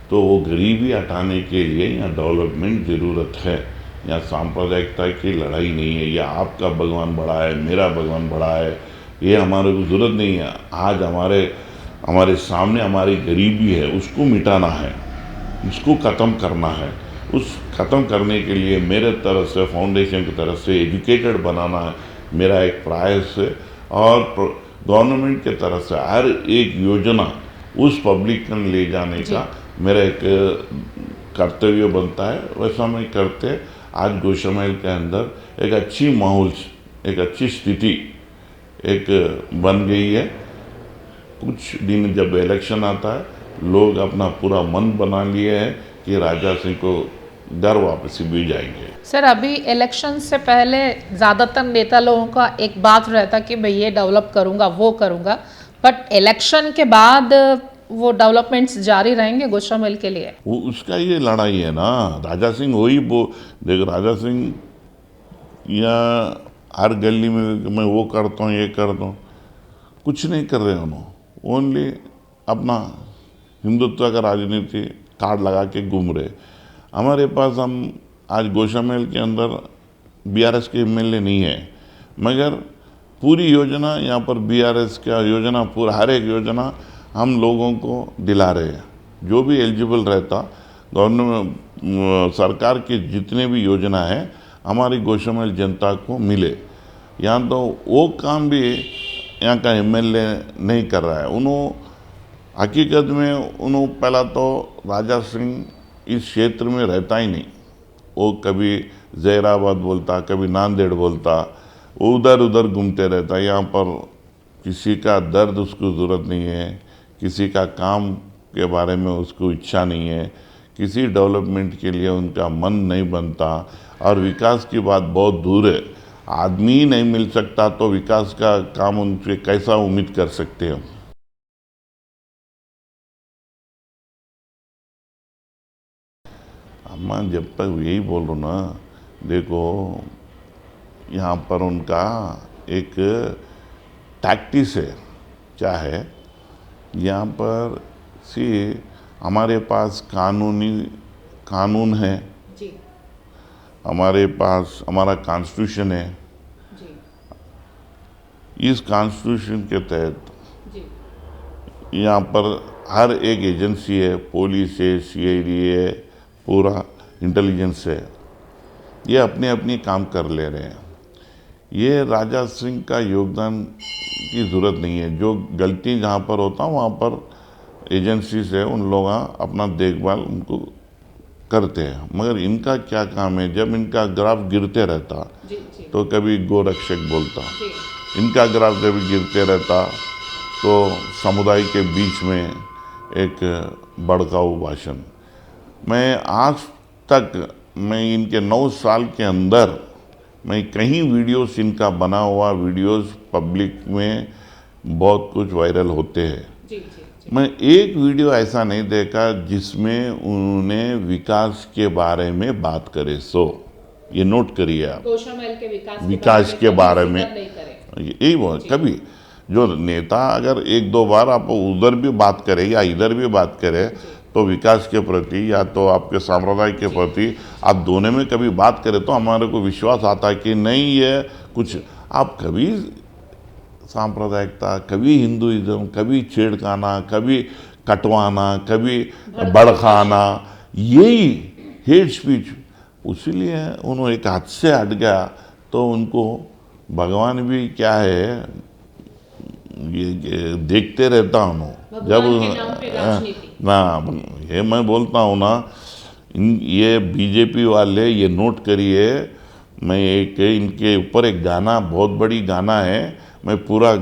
तो वो गरीबी हटाने के लिए यहाँ डेवलपमेंट ज़रूरत है। यहाँ सांप्रदायिकता की लड़ाई नहीं है, या आपका भगवान बड़ा है मेरा भगवान बड़ा है, ये हमारे को ज़रूरत नहीं है। आज हमारे सामने हमारी गरीबी है, उसको मिटाना है, उसको ख़त्म करना है। उस ख़त्म करने के लिए मेरे तरफ से, फाउंडेशन की तरफ से एजुकेटेड बनाना है मेरा एक प्रयास है। और गवर्नमेंट के तरफ से हर एक योजना उस पब्लिक तक ले जाने का मेरा एक कर्तव्य बनता है। वैसा मैं करते आज गोशामहल के अंदर एक अच्छी माहौल, एक अच्छी स्थिति एक बन गई है। कुछ दिन जब इलेक्शन आता है, लोग अपना पूरा मन बना लिए हैं कि राजा सिंह को घर वापसी भी जाएंगे। सर, अभी इलेक्शन से पहले ज़्यादातर नेता लोगों का एक बात रहता कि भाई ये डेवलप करूँगा वो करूँगा, बट इलेक्शन के बाद वो डेवलपमेंट्स जारी रहेंगे गोशामहल के लिए? वो उसका ये लड़ाई है ना। राजा सिंह वही देख, राजा सिंह या हर गली में मैं वो करता हूँ ये करता हूँ, कुछ नहीं कर रहे उन्होंने। ओनली अपना हिंदुत्व का राजनीति कार्ड लगा के घूम रहे। हमारे पास हम आज गोशामहल के अंदर बीआरएस के एमएलए नहीं है, मगर पूरी योजना यहाँ पर बीआरएस का योजना, पूरा हर एक योजना हम लोगों को दिला रहे हैं। जो भी एलिजिबल रहता गवर्नमेंट सरकार की जितने भी योजना है हमारी गोशामहल जनता को मिले। यहाँ तो वो काम भी यहाँ का एमएलए नहीं कर रहा है। हकीकत में उन्होंने पहला तो राजा सिंह इस क्षेत्र में रहता ही नहीं। वो कभी जहराबाद बोलता, कभी नांदेड़ बोलता, वो उधर उधर घूमते रहता। यहाँ पर किसी का दर्द उसको ज़रूरत नहीं है, किसी का काम के बारे में उसको इच्छा नहीं है, किसी डेवलपमेंट के लिए उनका मन नहीं बनता। और विकास की बात बहुत दूर है। आदमी ही नहीं मिल सकता तो विकास का काम उनसे कैसा उम्मीद कर सकते हैं? अम्मा जब तक यही बोल रहा ना, देखो यहाँ पर उनका एक टैक्टिस है। क्या है यहाँ पर? सी हमारे पास कानून है जी। हमारे पास हमारा कॉन्स्टिट्यूशन है जी। इस कॉन्स्टिट्यूशन के तहत यहाँ पर हर एक एजेंसी है, पुलिस है, सीआईडी है, पूरा इंटेलिजेंस है, ये अपने अपनी काम कर ले रहे हैं। ये राजा सिंह का योगदान की ज़रूरत नहीं है। जो गलती जहाँ पर होता वहाँ पर एजेंसी से उन लोग अपना देखभाल उनको करते हैं। मगर इनका क्या काम है? जब इनका ग्राफ गिरते रहता तो कभी गोरक्षक बोलता, इनका ग्राफ जब गिरते रहता तो समुदाय के बीच में एक भड़काऊ भाषण। मैं आज तक इनके 9 साल के अंदर मैं कहीं वीडियोस इनका बना हुआ वीडियोस पब्लिक में बहुत कुछ वायरल होते हैं। मैं एक वीडियो ऐसा नहीं देखा जिसमें उन्होंने विकास के बारे में बात करे। सो ये नोट करिए आप, गोशामहल के विकास के बारे में नहीं करें। यही वो कभी जो नेता अगर एक दो बार आप उधर भी बात करे या इधर भी बात करे तो विकास के प्रति या तो आपके सांप्रदाय के प्रति आप दोनों में कभी बात करें तो हमारे को विश्वास आता है कि नहीं ये कुछ। आप कभी सांप्रदायिकता, कभी हिंदुइज्म, कभी छेड़खाना, कभी कटवाना, कभी भड़काना, यही हेट स्पीच। उसीलिए उन्होंने एक हाथ से हट गया तो उनको भगवान भी क्या है ये देखते रहता हूँ जब ना ये मैं बोलता हूँ ना। ये बीजेपी वाले ये नोट करिए, मैं एक इनके ऊपर एक गाना बहुत बड़ी गाना है, मैं पूरा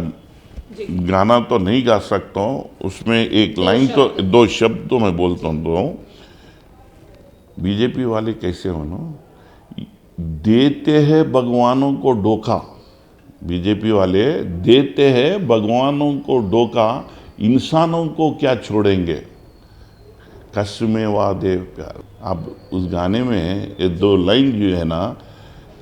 गाना तो नहीं गा सकता हूँ, उसमें एक लाइन तो दो शब्द तो मैं बोलता हूँ। बीजेपी वाले कैसे हो ना, देते हैं भगवानों को धोखा। बीजेपी वाले देते हैं भगवानों को धोखा, इंसानों को क्या छोड़ेंगे, कसमें वादे प्यार। आप उस गाने में ये दो लाइन जो है ना,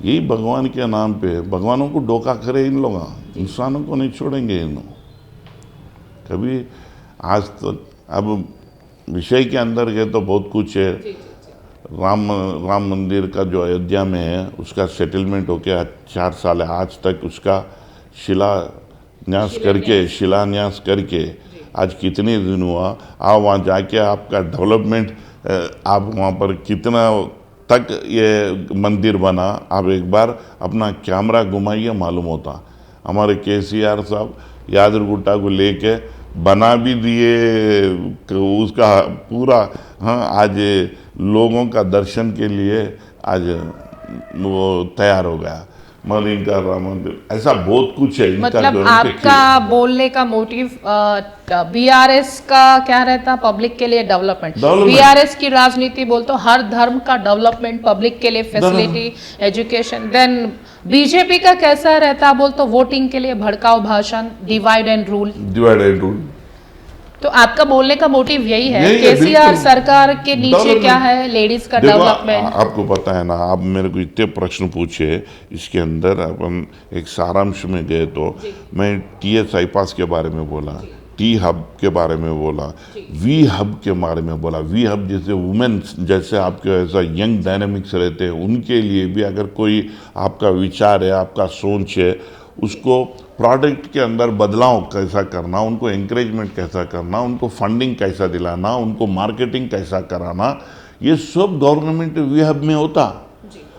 यही भगवान के नाम पे भगवानों को धोखा करे इन लोग, इंसानों को नहीं छोड़ेंगे इन लोग कभी। आज तक अब विषय के अंदर गए तो बहुत कुछ है। राम मंदिर का जो अयोध्या में है उसका सेटलमेंट हो गया 4 साल है, आज तक उसका शिलान्यास करके आज कितने दिन हुआ। आप वहाँ जाके आपका डेवलपमेंट, आप वहाँ पर कितना तक ये मंदिर बना, आप एक बार अपना कैमरा घुमाइए मालूम होता। हमारे केसीआर साहब यादरगुट्टा को लेके बना भी दिए उसका पूरा। हाँ, आज लोगों का दर्शन के लिए आज वो तैयार हो गया। मगर इनका राम मंदिर ऐसा बहुत कुछ है। मतलब आपका बोलने का मोटिव बीआरएस का क्या रहता, पब्लिक के लिए डेवलपमेंट। बीआरएस की राजनीति बोलते हर धर्म का डेवलपमेंट, पब्लिक के लिए फैसिलिटी, एजुकेशन। देन बीजेपी का कैसा रहता बोलते वोटिंग के लिए भड़काऊ भाषण, डिवाइड एंड रूल। तो आपका बोलने का मोटिव यही है। केसीआर सरकार के नीचे क्या है, लेडीज का डेवलपमेंट। आपको पता है ना, आप मेरे को इतने प्रश्न पूछे, इसके अंदर अपन एक सारांश में गए तो मैं टीएस आईपास के बारे में बोला, टी हब के बारे में बोला, वी हब के बारे में बोला। वी हब जैसे वुमेन्स, जैसे आपके ऐसा यंग डायनामिक्स रहते हैं, उनके लिए भी अगर कोई आपका विचार है, आपका सोच है, उसको प्रोडक्ट के अंदर बदलाव कैसा करना, उनको एंकरेजमेंट कैसा करना, उनको फंडिंग कैसा दिलाना, उनको मार्केटिंग कैसा कराना, ये सब गवर्नमेंट वी हब में होता।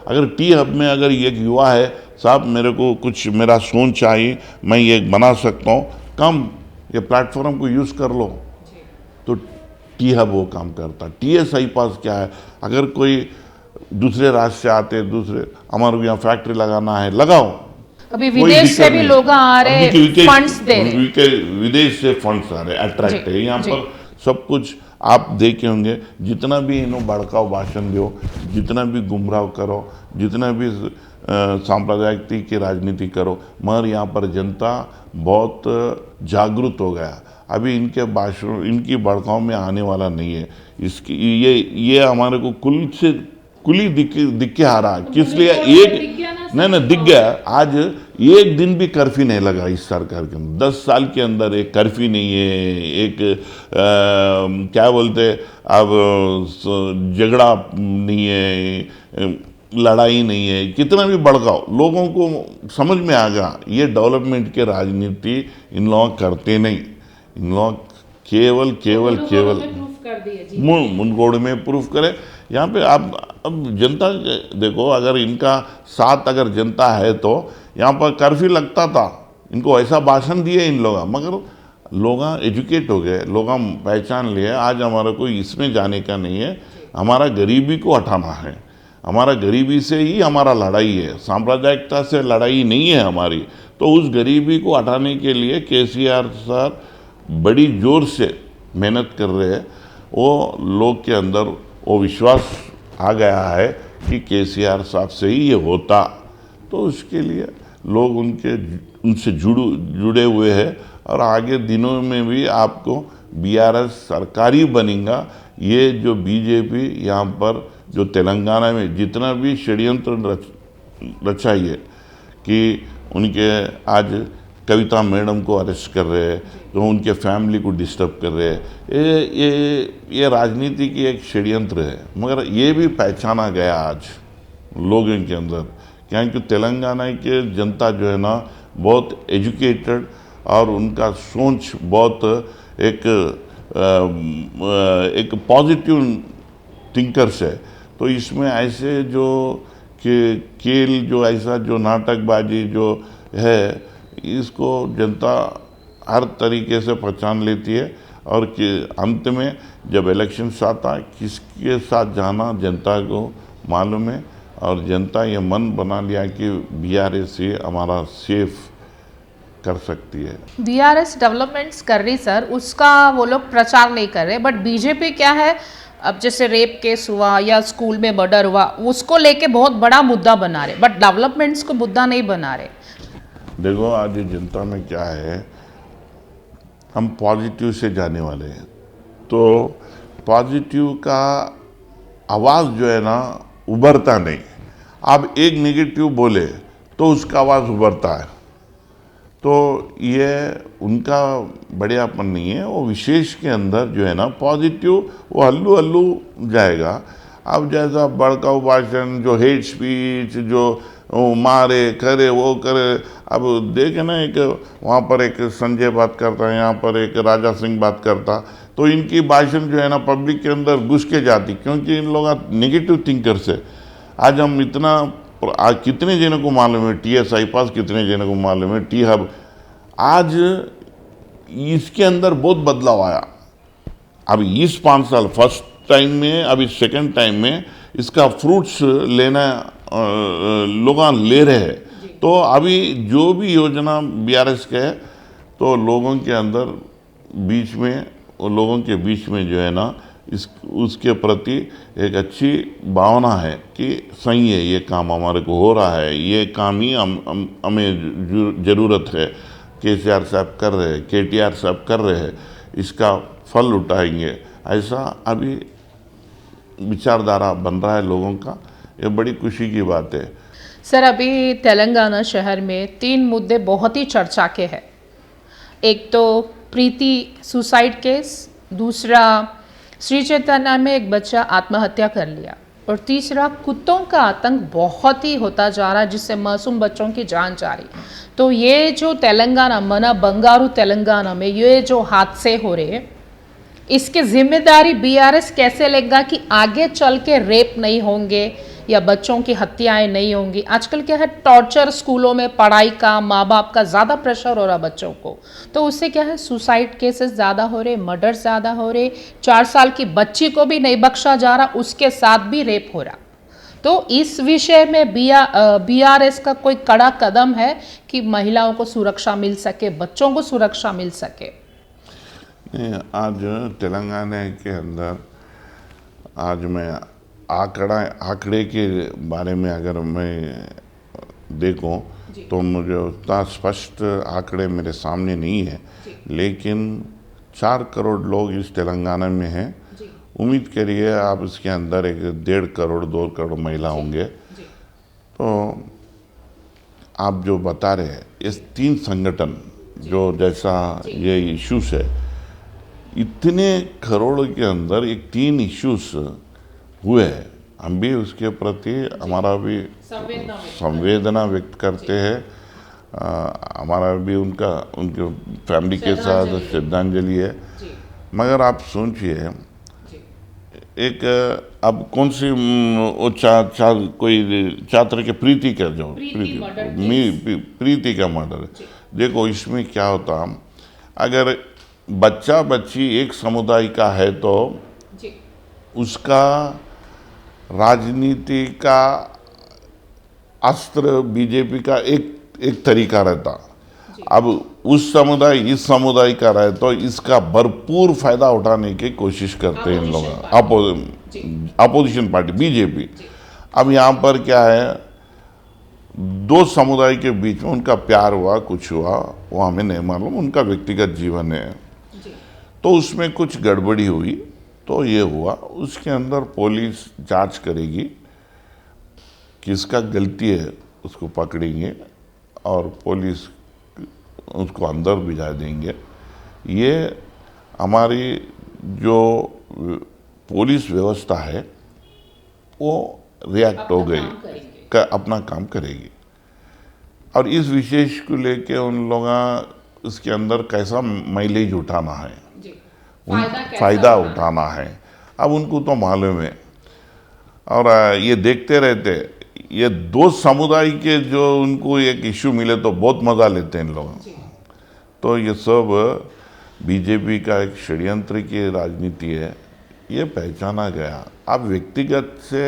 अगर टी हब में अगर एक युवा है, साहब मेरे को कुछ मेरा सोच चाहिए, मैं ये बना सकता हूँ, कम ये प्लेटफॉर्म को यूज़ कर लो, तो टी हब वो काम करता। टीएस आईपास क्या है, अगर कोई दूसरे राज्य से आते, दूसरे हमारे को यहाँ फैक्ट्री लगाना है, लगाओ। अभी विदेश से भी लोग आ रहे, फंड्स दे रहे, विदेश से फंड्स आ रहे, अट्रैक्ट है। यहाँ पर सब कुछ आप देखे होंगे, जितना भी इन्हों भड़काऊ भाषण दो, जितना भी गुमराह करो, जितना भी सांप्रदायिकता की राजनीति करो, मगर यहाँ पर जनता बहुत जागरूक हो गया। अभी इनके भाषण, इनकी भड़काऊ में आने वाला नहीं है। इसकी ये हमारे को कुल ही दिख के आ रहा है। किस लिए एक नहीं दिख गया। आज एक दिन भी कर्फ्यू नहीं लगा इस सरकार के अंदर। 10 साल के अंदर एक कर्फ्यू नहीं है, एक क्या बोलते अब झगड़ा नहीं है, लड़ाई नहीं है, कितना भी भड़काओ, लोगों को समझ में आ गया ये डेवलपमेंट के राजनीति इन लोग करते नहीं। इन लोग केवल मुनगोड़ में प्रूफ करे। यहाँ पे आप अब जनता देखो, अगर इनका साथ अगर जनता है तो यहाँ पर कर्फ्यू लगता था, इनको ऐसा भाषण दिए इन लोग, मगर लोग एजुकेट हो गए, लोग पहचान लिए। आज हमारा कोई इसमें जाने का नहीं है, हमारा गरीबी को हटाना है। हमारा गरीबी से ही हमारा लड़ाई है, सांप्रदायिकता से लड़ाई नहीं है हमारी। तो उस गरीबी को हटाने के लिए केसीआर सर बड़ी जोर से मेहनत कर रहे हैं। वो लोग के अंदर वो विश्वास आ गया है कि केसीआर साहब से ही ये होता, तो उसके लिए लोग उनसे जुड़े हुए हैं। और आगे दिनों में भी आपको बीआरएस सरकारी बनेगा, ये जो बीजेपी यहाँ पर जो तेलंगाना में जितना भी षड्यंत्र रचाई है कि उनके आज कविता मैडम को अरेस्ट कर रहे हैं, तो उनके फैमिली को डिस्टर्ब कर रहे हैं, ये राजनीति की एक षड्यंत्र है। मगर ये भी पहचाना गया आज लोगों के अंदर, क्योंकि तेलंगाना के जनता जो है ना बहुत एजुकेटेड और उनका सोच बहुत एक पॉजिटिव थिंकर्स है। तो इसमें ऐसे जो खेल जो ऐसा जो नाटकबाजी जो है, इसको जनता हर तरीके से पहचान लेती है और कि अंत में जब इलेक्शंस आता किसके साथ जाना जनता को मालूम है, और जनता ये मन बना लिया कि बीआरएस से हमारा सेफ कर सकती है। बीआरएस डेवलपमेंट्स कर रही सर, उसका वो लोग प्रचार नहीं कर रहे, बट बीजेपी क्या है, अब जैसे रेप केस हुआ या स्कूल में मर्डर हुआ उसको लेके बहुत बड़ा मुद्दा बना रहे, बट डेवलपमेंट्स को मुद्दा नहीं बना रहे। देखो आज जनता में क्या है, हम पॉजिटिव से जाने वाले हैं, तो पॉजिटिव का आवाज़ जो है ना उभरता नहीं। आप एक नेगेटिव बोले तो उसका आवाज़ उभरता है, तो ये उनका बढ़ियापन नहीं है। वो विशेष के अंदर जो है ना पॉजिटिव वो हल्लू हल्लू जाएगा। अब जैसा भड़काऊ भाषण, जो हेट स्पीच, जो मारे करे वो करे, अब देखे ना एक वहाँ पर एक संजय बात करता है, यहाँ पर एक राजा सिंह बात करता, तो इनकी भाषण जो है ना पब्लिक के अंदर घुस के जाती, क्योंकि इन लोग नेगेटिव थिंकर्स है। आज हम इतना आज कितने जनों को मालूम है टीएसआई पास, कितने जनों को मालूम है टी हब, आज इसके अंदर बहुत बदलाव आया। अब इस 5 साल फर्स्ट टाइम में, अभी सेकंड टाइम में इसका फ्रूट्स लेना लोग ले रहे हैं। तो अभी जो भी योजना बीआरएस के है, तो लोगों के अंदर बीच में लोगों के बीच में जो है ना उसके प्रति एक अच्छी भावना है कि सही है, ये काम हमारे को हो रहा है, ये काम ही हमें ज़रूरत है, केसीआर साहब कर रहे हैं, केटीआर साहब कर रहे हैं, इसका फल उठाएंगे, ऐसा अभी विचारधारा बन रहा है लोगों का। ये बड़ी खुशी की बात है। सर अभी तेलंगाना शहर में 3 मुद्दे बहुत ही चर्चा के हैं। एक तो प्रीति सुसाइड केस, दूसरा श्री चैतन्य में एक बच्चा आत्महत्या कर लिया, और तीसरा कुत्तों का आतंक बहुत ही होता जा रहा है जिससे मासूम बच्चों की जान जा रही। तो ये जो तेलंगाना मना बंगारू तेलंगाना में ये जो हादसे हो रहे हैं, इसकी जिम्मेदारी बीआरएस कैसे लेगा कि आगे चल के रेप नहीं होंगे या बच्चों की हत्याएं नहीं होंगी। आजकल क्या है, टॉर्चर स्कूलों में, पढ़ाई का, माँ बाप का ज़्यादा प्रेशर हो रहा बच्चों को, तो उससे क्या है सुसाइड केसेस ज़्यादा हो रहे, मर्डर ज़्यादा हो रहे, 4 साल की बच्ची को भी नहीं बख्शा जा रहा, उसके साथ भी रेप हो रहा। तो इस विषय में बीआरएस का कोई कड़ा कदम है कि महिलाओं को सुरक्षा मिल सके, बच्चों को सुरक्षा मिल सके? आज तेलंगाना के अंदर आज मैं आंकड़े के बारे में अगर मैं देखूं तो मुझे उतना स्पष्ट आंकड़े मेरे सामने नहीं है, लेकिन 4 करोड़ लोग इस तेलंगाना में हैं। उम्मीद करिए आप इसके अंदर एक 1.5 करोड़ 2 करोड़ महिला होंगे। तो आप जो बता रहे हैं इस 3 संगठन जो जैसा ये इश्यूज है, इतने करोड़ के अंदर एक 3 इश्यूज हुए, हम भी उसके प्रति हमारा भी संवेदना व्यक्त करते हैं। हमारा भी उनके फैमिली के साथ श्रद्धांजलि है। मगर आप सोचिए एक अब कौन सी कोई छात्र के प्रीति का जो प्रीति का मर्डर, देखो इसमें क्या होता, अगर बच्चा बच्ची एक समुदाय का है तो उसका राजनीति का अस्त्र बीजेपी का एक तरीका रहता। अब उस समुदाय इस समुदाय का रहे तो इसका भरपूर फायदा उठाने की कोशिश करते हैं इन लोग, अपोजिशन पार्टी बीजेपी। अब यहाँ पर क्या है, 2 समुदाय के बीच में उनका प्यार हुआ, कुछ हुआ, वो हमें नहीं मालूम, उनका व्यक्तिगत जीवन है। तो उसमें कुछ गड़बड़ी हुई तो ये हुआ। उसके अंदर पुलिस जांच करेगी, किसका गलती है उसको पकड़ेंगे और पुलिस उसको अंदर भिजा देंगे। ये हमारी जो पुलिस व्यवस्था है वो रिएक्ट हो गई, अपना काम करेगी। और इस विशेष को लेके उन लोग उसके अंदर कैसा माइलेज उठाना है, फायदा उठाना है, अब उनको तो मालूम है। और ये देखते रहते, ये दो समुदाय के जो उनको एक इशू मिले तो बहुत मजा लेते हैं इन लोग। तो ये सब बीजेपी का एक षड्यंत्र की राजनीति है, ये पहचाना गया। अब व्यक्तिगत से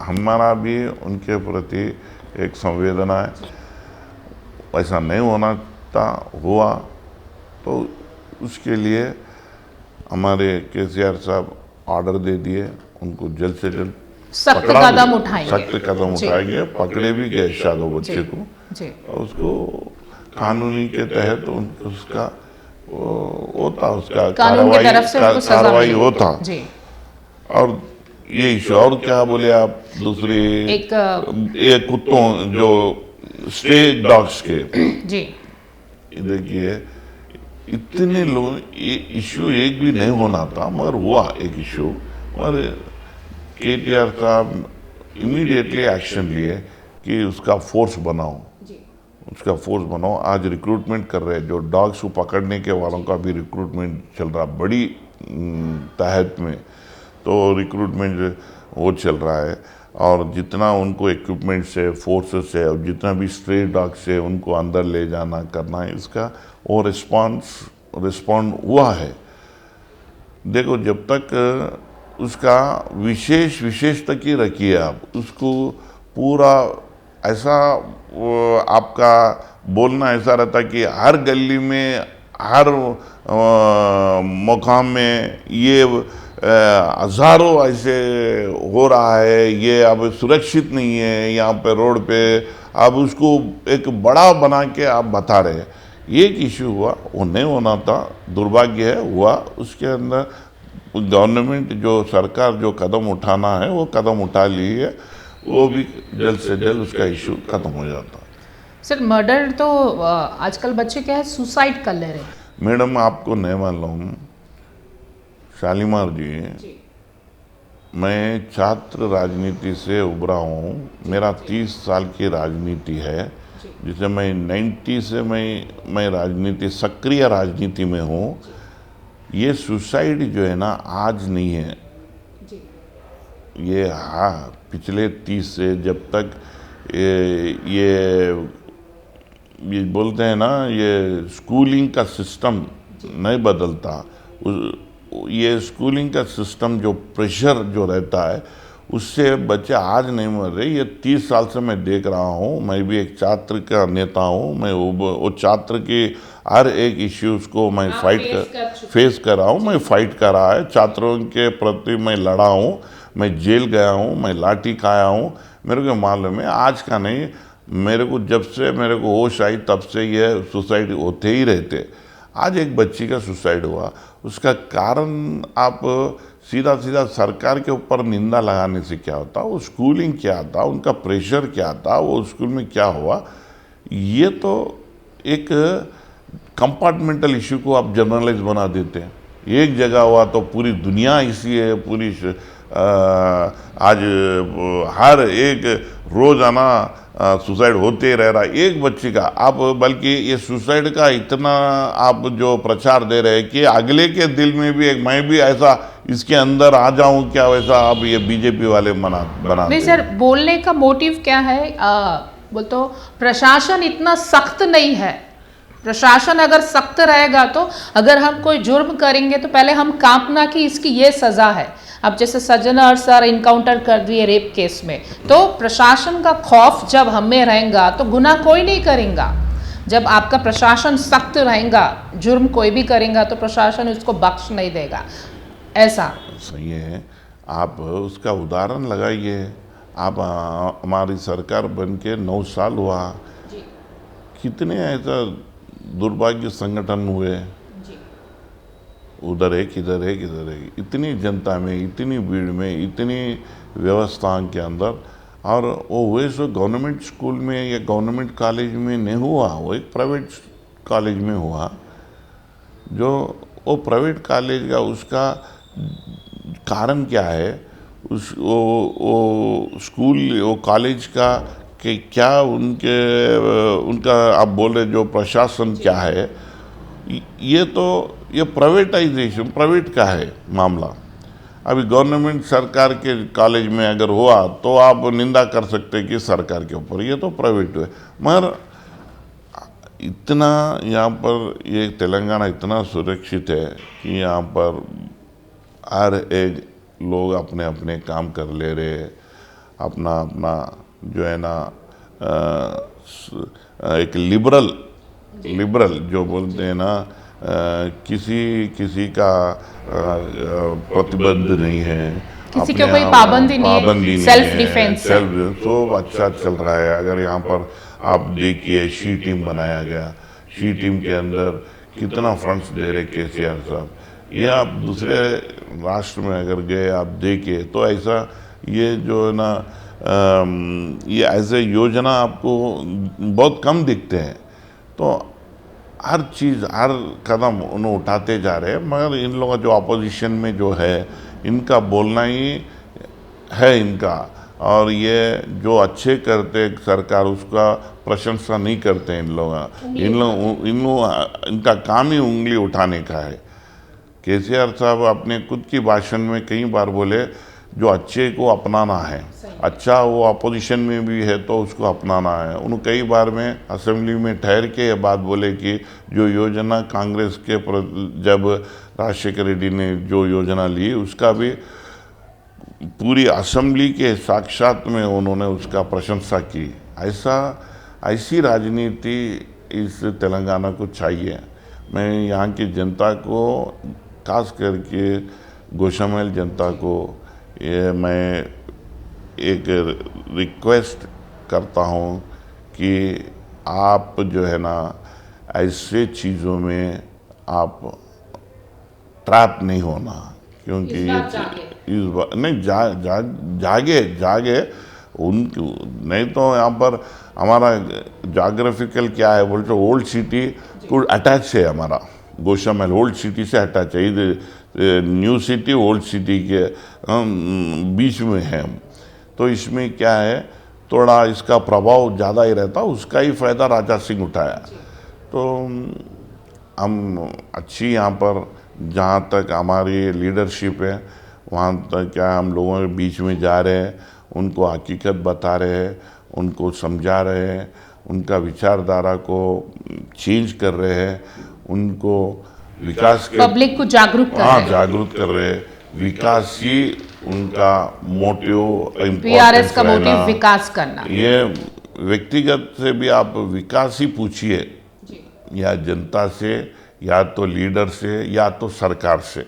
हमारा भी उनके प्रति एक संवेदना है, ऐसा नहीं होना था, हुआ तो उसके लिए हमारे केसीआर साहब ऑर्डर दे दिए, उनको जल्द से जल्द सख्त कदम उठाएंगे, सख्त कदम उठाएंगे। पकड़े भी गए शादो बच्चे को, और उसको कानूनी के तहत उसका होता, उसका कार्रवाई होता। और ये इशू। और क्या बोले आप दूसरी एक कुत्तों जो स्ट्रे डॉग्स के जी, देखिए इतने लोग, ये इशू एक भी नहीं होना था मगर हुआ एक इशू। और केटीआर साहब इमीडिएटली एक्शन लिए कि उसका फोर्स बनाओ, उसका फोर्स बनाओ। आज रिक्रूटमेंट कर रहे हैं, जो डॉग्स को पकड़ने के वालों का भी रिक्रूटमेंट चल रहा बड़ी तहत में, तो रिक्रूटमेंट वो चल रहा है। और जितना उनको इक्विपमेंट से, फोर्सेस से, और जितना भी स्ट्रे डॉग से उनको अंदर ले जाना करना है, इसका वो रिस्पॉन्ड हुआ है। देखो, जब तक उसका विशेष तक ही रखिए आप, उसको पूरा ऐसा आपका बोलना ऐसा रहता कि हर गली में, हर मुकाम में ये हजारों ऐसे हो रहा है, ये अब सुरक्षित नहीं है यहाँ पे रोड पे, अब उसको एक बड़ा बना के आप बता रहे हैं। ये एक इशू हुआ, वो नहीं होना था, दुर्भाग्य है हुआ। उसके अंदर गवर्नमेंट जो सरकार जो कदम उठाना है वो कदम उठा ली है, वो भी जल्द से जल्द उसका इशू खत्म हो जाता है। सर, मर्डर तो आजकल बच्चे क्या है, सुसाइड कर ले रहे हैं। मैडम, आपको नहीं मालूम शालीमार जी, मैं छात्र राजनीति से उभरा हूँ। मेरा 30 साल की राजनीति है, जिसे मैं 90 से मैं राजनीति, सक्रिय राजनीति में हूँ। ये सुसाइड जो है ना, आज नहीं है ये, हाँ पिछले 30 से, जब तक ये बोलते हैं ना, ये स्कूलिंग का सिस्टम नहीं बदलता, ये स्कूलिंग का सिस्टम जो प्रेशर जो रहता है, उससे बच्चे आज नहीं मर रहे। ये 30 साल से मैं देख रहा हूँ। मैं भी एक छात्र का नेता हूँ। मैं वो छात्र की हर एक इश्यूज को मैं फेस कर रहा हूँ। मैं फाइट कर रहा है, छात्रों के प्रति मैं लड़ा हूँ, मैं जेल गया हूँ, मैं लाठी खाया हूँ। मेरे को मालूम है, आज का नहीं, मेरे को जब से मेरे को होश आई तब से ये सुसाइड होते ही रहते। आज एक बच्ची का सुसाइड हुआ, उसका कारण आप सीधा सरकार के ऊपर निंदा लगाने से क्या होता, वो स्कूलिंग क्या था, उनका प्रेशर क्या था, वो स्कूल में क्या हुआ, ये तो एक कंपार्टमेंटल इशू को आप जनरलाइज बना देते हैं। एक जगह हुआ तो पूरी दुनिया इसी है, पूरी आज हर एक रोजाना सुसाइड होते रह रहा है एक बच्चे का। आप बल्कि ये सुसाइड का इतना आप जो प्रचार दे रहे हैं कि अगले के दिल में भी एक मैं भी ऐसा इसके अंदर आ जाऊं क्या, वैसा आप ये बीजेपी वाले बना नहीं सर, बोलने का मोटिव क्या है? बोल तो प्रशासन इतना सख्त नहीं है। प्रशासन अगर सख्त रहेगा तो अगर हम कोई जुर्म करेंगे तो पहले हम कांपना कि इसकी ये सजा है। अब जैसे सज्जनर सर इनकाउंटर कर दिए रेप केस में, तो प्रशासन का खौफ जब हमें रहेगा तो गुनाह कोई नहीं करेगा। जब आपका प्रशासन सख्त रहेगा, जुर्म कोई भी करेगा तो प्रशासन उसको बख्श नहीं देगा। ऐसा सही है। आप उसका उदाहरण लगाइए। आप हमारी सरकार बन के 9 साल हुआ, कितने ऐसा दुर्भाग्य संगठन हुए, उधर एक इधर एक इधर एक, इतनी जनता में, इतनी भीड़ में, इतनी व्यवस्था के अंदर। और वो हुए सो गवर्नमेंट स्कूल में या गवर्नमेंट कॉलेज में नहीं हुआ, वो एक प्राइवेट कॉलेज में हुआ। जो वो प्राइवेट कॉलेज का उसका कारण क्या है, वो स्कूल वो कॉलेज का कि क्या उनका आप बोल रहे जो प्रशासन क्या है, ये प्राइवेटाइजेशन प्राइवेट का है मामला। अभी गवर्नमेंट सरकार के कॉलेज में अगर हुआ तो आप निंदा कर सकते हैं कि सरकार के ऊपर, ये तो प्राइवेट है। मगर इतना यहाँ पर ये तेलंगाना इतना सुरक्षित है कि यहाँ पर हर एक लोग अपने अपने काम कर ले रहे, अपना अपना जो है ना एक लिबरल जो बोलते हैं ना, किसी का प्रतिबंध नहीं है, किसी के कोई पाबंदी नहीं है, सेल्फ डिफेंस तो अच्छा चल रहा है। अगर यहाँ पर आप देखिए शी टीम बनाया गया, शी टीम के अंदर कितना फंड्स दे रहे केसीआर साहब। ये आप दूसरे राष्ट्र में अगर गए आप देखिए तो ऐसा ये जो है ना ये ऐसे योजना आपको बहुत कम दिखते हैं। तो हर चीज़ हर कदम उन्हें उठाते जा रहे हैं। मगर इन लोगों जो अपोजिशन में जो है इनका बोलना ही है इनका, और ये जो अच्छे करते सरकार उसका प्रशंसा नहीं करते इन लोग। इनका काम ही उंगली उठाने का है। केसीआर साहब अपने खुद की भाषण में कई बार बोले जो अच्छे को अपनाना है, अच्छा वो अपोजिशन में भी है तो उसको अपनाना है। उन्होंने कई बार में असेंबली में ठहर के ये बात बोले कि जो योजना कांग्रेस के जब राजशेखर रेड्डी ने जो योजना ली उसका भी पूरी असेंबली के साक्षात में उन्होंने उसका प्रशंसा की। ऐसी राजनीति इस तेलंगाना को चाहिए। मैं यहाँ की जनता को, खास करके गोशामहल जनता को, ये मैं एक रिक्वेस्ट करता हूँ कि आप जो है ना ऐसे चीज़ों में आप ट्रैप नहीं होना, क्योंकि इस बार नहीं जागे नहीं तो यहाँ पर हमारा जोग्राफिकल क्या है बोलते ओल्ड सिटी को अटैच है, हमारा गोशामहल ओल्ड सिटी से अटैच है। इधर न्यू सिटी ओल्ड सिटी के बीच में है हम। तो इसमें क्या है थोड़ा इसका प्रभाव ज़्यादा ही रहता, उसका ही फ़ायदा राजा सिंह उठाया। तो हम अच्छी यहाँ पर जहाँ तक हमारी लीडरशिप है वहाँ तक क्या हम लोगों के बीच में जा रहे हैं, उनको हकीकत बता रहे हैं, उनको समझा रहे हैं, उनका विचारधारा को चेंज कर रहे हैं, उनको विकास के पब्लिक को जागरूक कर रहे हैं। विकास ही उनका मोटिव, बीआरएस का मोटिव विकास करना। ये व्यक्तिगत से भी आप विकास ही पूछिए, या जनता से, या तो लीडर से, या तो सरकार से।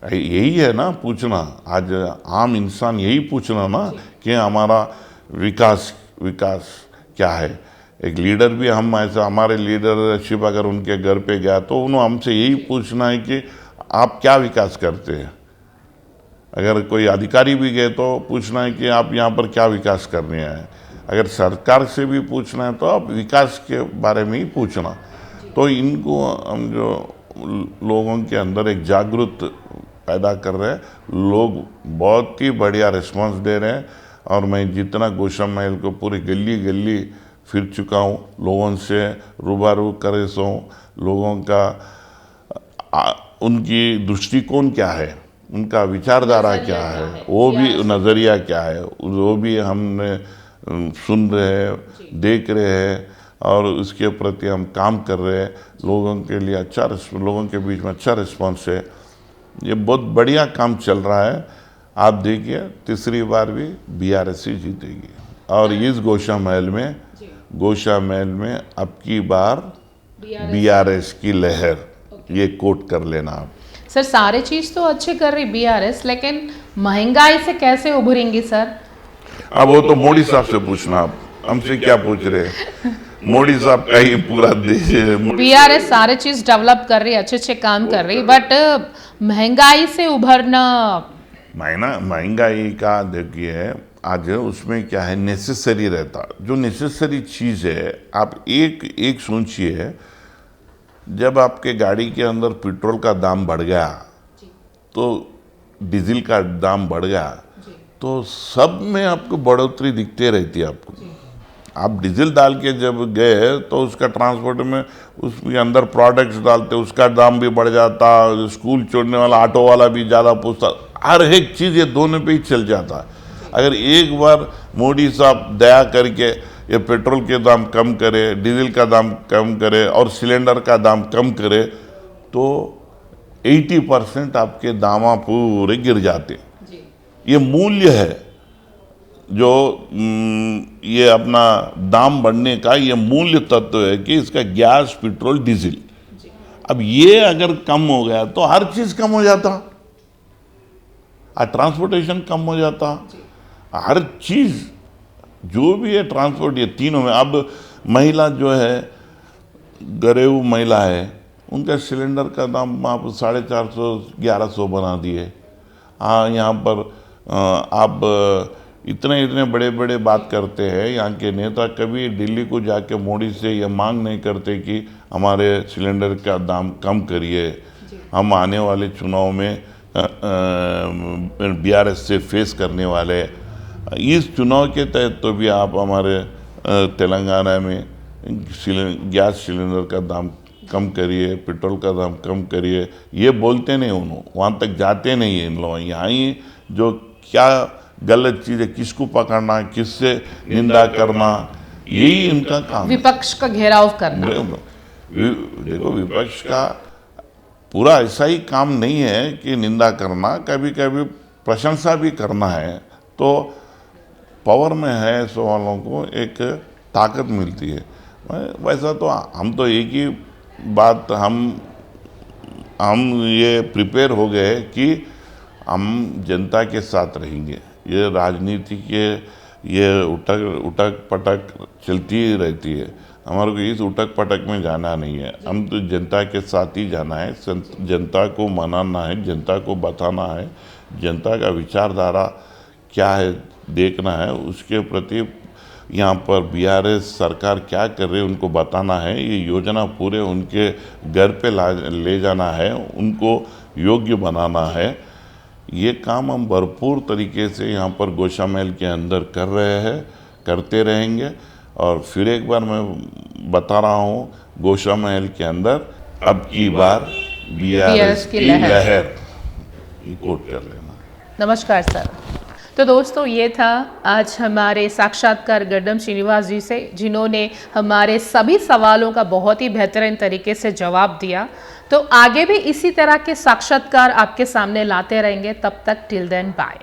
यही है ना पूछना, आज आम इंसान यही पूछना ना कि हमारा विकास क्या है। एक लीडर भी हम ऐसा, हमारे लीडरशिप अगर उनके घर पे गया तो उन्होंने हमसे यही पूछना है कि आप क्या विकास करते हैं। अगर कोई अधिकारी भी गए तो पूछना है कि आप यहाँ पर क्या विकास करने आए। अगर सरकार से भी पूछना है तो आप विकास के बारे में ही पूछना। तो इनको हम जो लोगों के अंदर एक जागरूक पैदा कर रहे हैं, लोग बहुत ही बढ़िया रिस्पांस दे रहे हैं। और मैं जितना गोशामहल को पूरी गली गली फिर चुका हूँ, लोगों से रूबरू करे सो, लोगों का उनकी दृष्टिकोण क्या है, उनका विचारधारा क्या है, वो भी नज़रिया क्या है, वो भी हमने सुन रहे हैं, देख रहे हैं, और उसके प्रति हम काम कर रहे हैं। लोगों के लिए लोगों के बीच में अच्छा रिस्पांस है। ये बहुत बढ़िया काम चल रहा है। आप देखिए तीसरी बार भी बीआरएस ही जीतेगी। और इस गोशामहल में अब की बार बीआरएस की लहर, ये कोट कर लेना आप। सर सारे चीज़ तो अच्छे कर रही बीआरएस, लेकिन महंगाई से कैसे उभरेंगी सर? अब वो तो मोदी साहब से पूछना आप। हमसे क्या पूछ रहे हैं? मोदी साहब का ही पूरा देश है। बीआरएस सारे चीज डेवलप कर रही है, अच्छे अच्छे काम कर रही है, बट महंगाई से उभरना। महंगाई का देखिए, आज उसमें क्या है, नेसेसरी रहता, जो नेसेसरी चीज़ है, आप एक सोचिए, जब आपके गाड़ी के अंदर पेट्रोल का दाम बढ़ गया तो डीजल का दाम बढ़ गया, तो सब में आपको बढ़ोतरी दिखते रहती है। आपको आप डीजल डाल के जब गए तो उसका ट्रांसपोर्ट में उसके अंदर प्रोडक्ट्स डालते, उसका दाम भी बढ़ जाता, स्कूल छोड़ने वाला ऑटो वाला भी ज़्यादा पूछता, हर एक चीज़ ये दोनों पे ही चल जाता। अगर एक बार मोदी साहब दया करके ये पेट्रोल के दाम कम करे, डीजल का दाम कम करे और सिलेंडर का दाम कम करे, तो 80% आपके दाम पूरे गिर जाते। ये मूल्य है जो ये अपना दाम बढ़ने का ये मूल्य तत्व है कि इसका गैस, पेट्रोल, डीजल। अब ये अगर कम हो गया तो हर चीज़ कम हो जाता, ट्रांसपोर्टेशन कम हो जाता, हर चीज़ जो भी है ट्रांसपोर्ट, ये तीनों में। अब महिला जो है, घरेलू महिला है, उनका सिलेंडर का दाम आप 450-1100 बना दिए। हाँ, यहाँ पर आप इतने बड़े बड़े बात करते हैं, यहाँ के नेता कभी दिल्ली को जाके मोदी से ये मांग नहीं करते कि हमारे सिलेंडर का दाम कम करिए। हम आने वाले चुनाव में बीआरएस से फेस करने वाले, इस चुनाव के तहत तो भी आप हमारे तेलंगाना में गैस सिलेंडर का दाम कम करिए, पेट्रोल का दाम कम करिए, ये बोलते नहीं, उन्होंने वहाँ तक जाते नहीं है इन लोग। यहाँ ही जो क्या गलत चीज़ है, किसको पकड़ना, किससे निंदा करना, यही इनका काम। विपक्ष का घेराव करना। देखो, विपक्ष का पूरा ऐसा ही काम नहीं है कि निंदा करना, कभी कभी प्रशंसा भी करना है। तो पावर में है सो वालों को एक ताकत मिलती है। वैसा तो हम तो एक ही बात, हम ये प्रिपेयर हो गए कि हम जनता के साथ रहेंगे। ये राजनीति के ये उठक पटक चलती ही रहती है, हमारे को इस उठक पटक में जाना नहीं है। हम तो जनता के साथ ही जाना है, जनता को मनाना है, जनता को बताना है, जनता का विचारधारा क्या है देखना है, उसके प्रति यहाँ पर बीआरएस सरकार क्या कर रही है उनको बताना है। ये योजना पूरे उनके घर पे ले जाना है, उनको योग्य बनाना है। ये काम हम भरपूर तरीके से यहाँ पर गौशा महल के अंदर कर रहे हैं, करते रहेंगे। और फिर एक बार मैं बता रहा हूँ, गौशा महल के अंदर अब की बार बीआरएस की लहर, कोट कर लेना। नमस्कार सर। तो दोस्तों, ये था आज हमारे साक्षात्कार गड्डम श्रीनिवास जी से, जिन्होंने हमारे सभी सवालों का बहुत ही बेहतरीन तरीके से जवाब दिया। तो आगे भी इसी तरह के साक्षात्कार आपके सामने लाते रहेंगे। तब तक टिल देन बाय।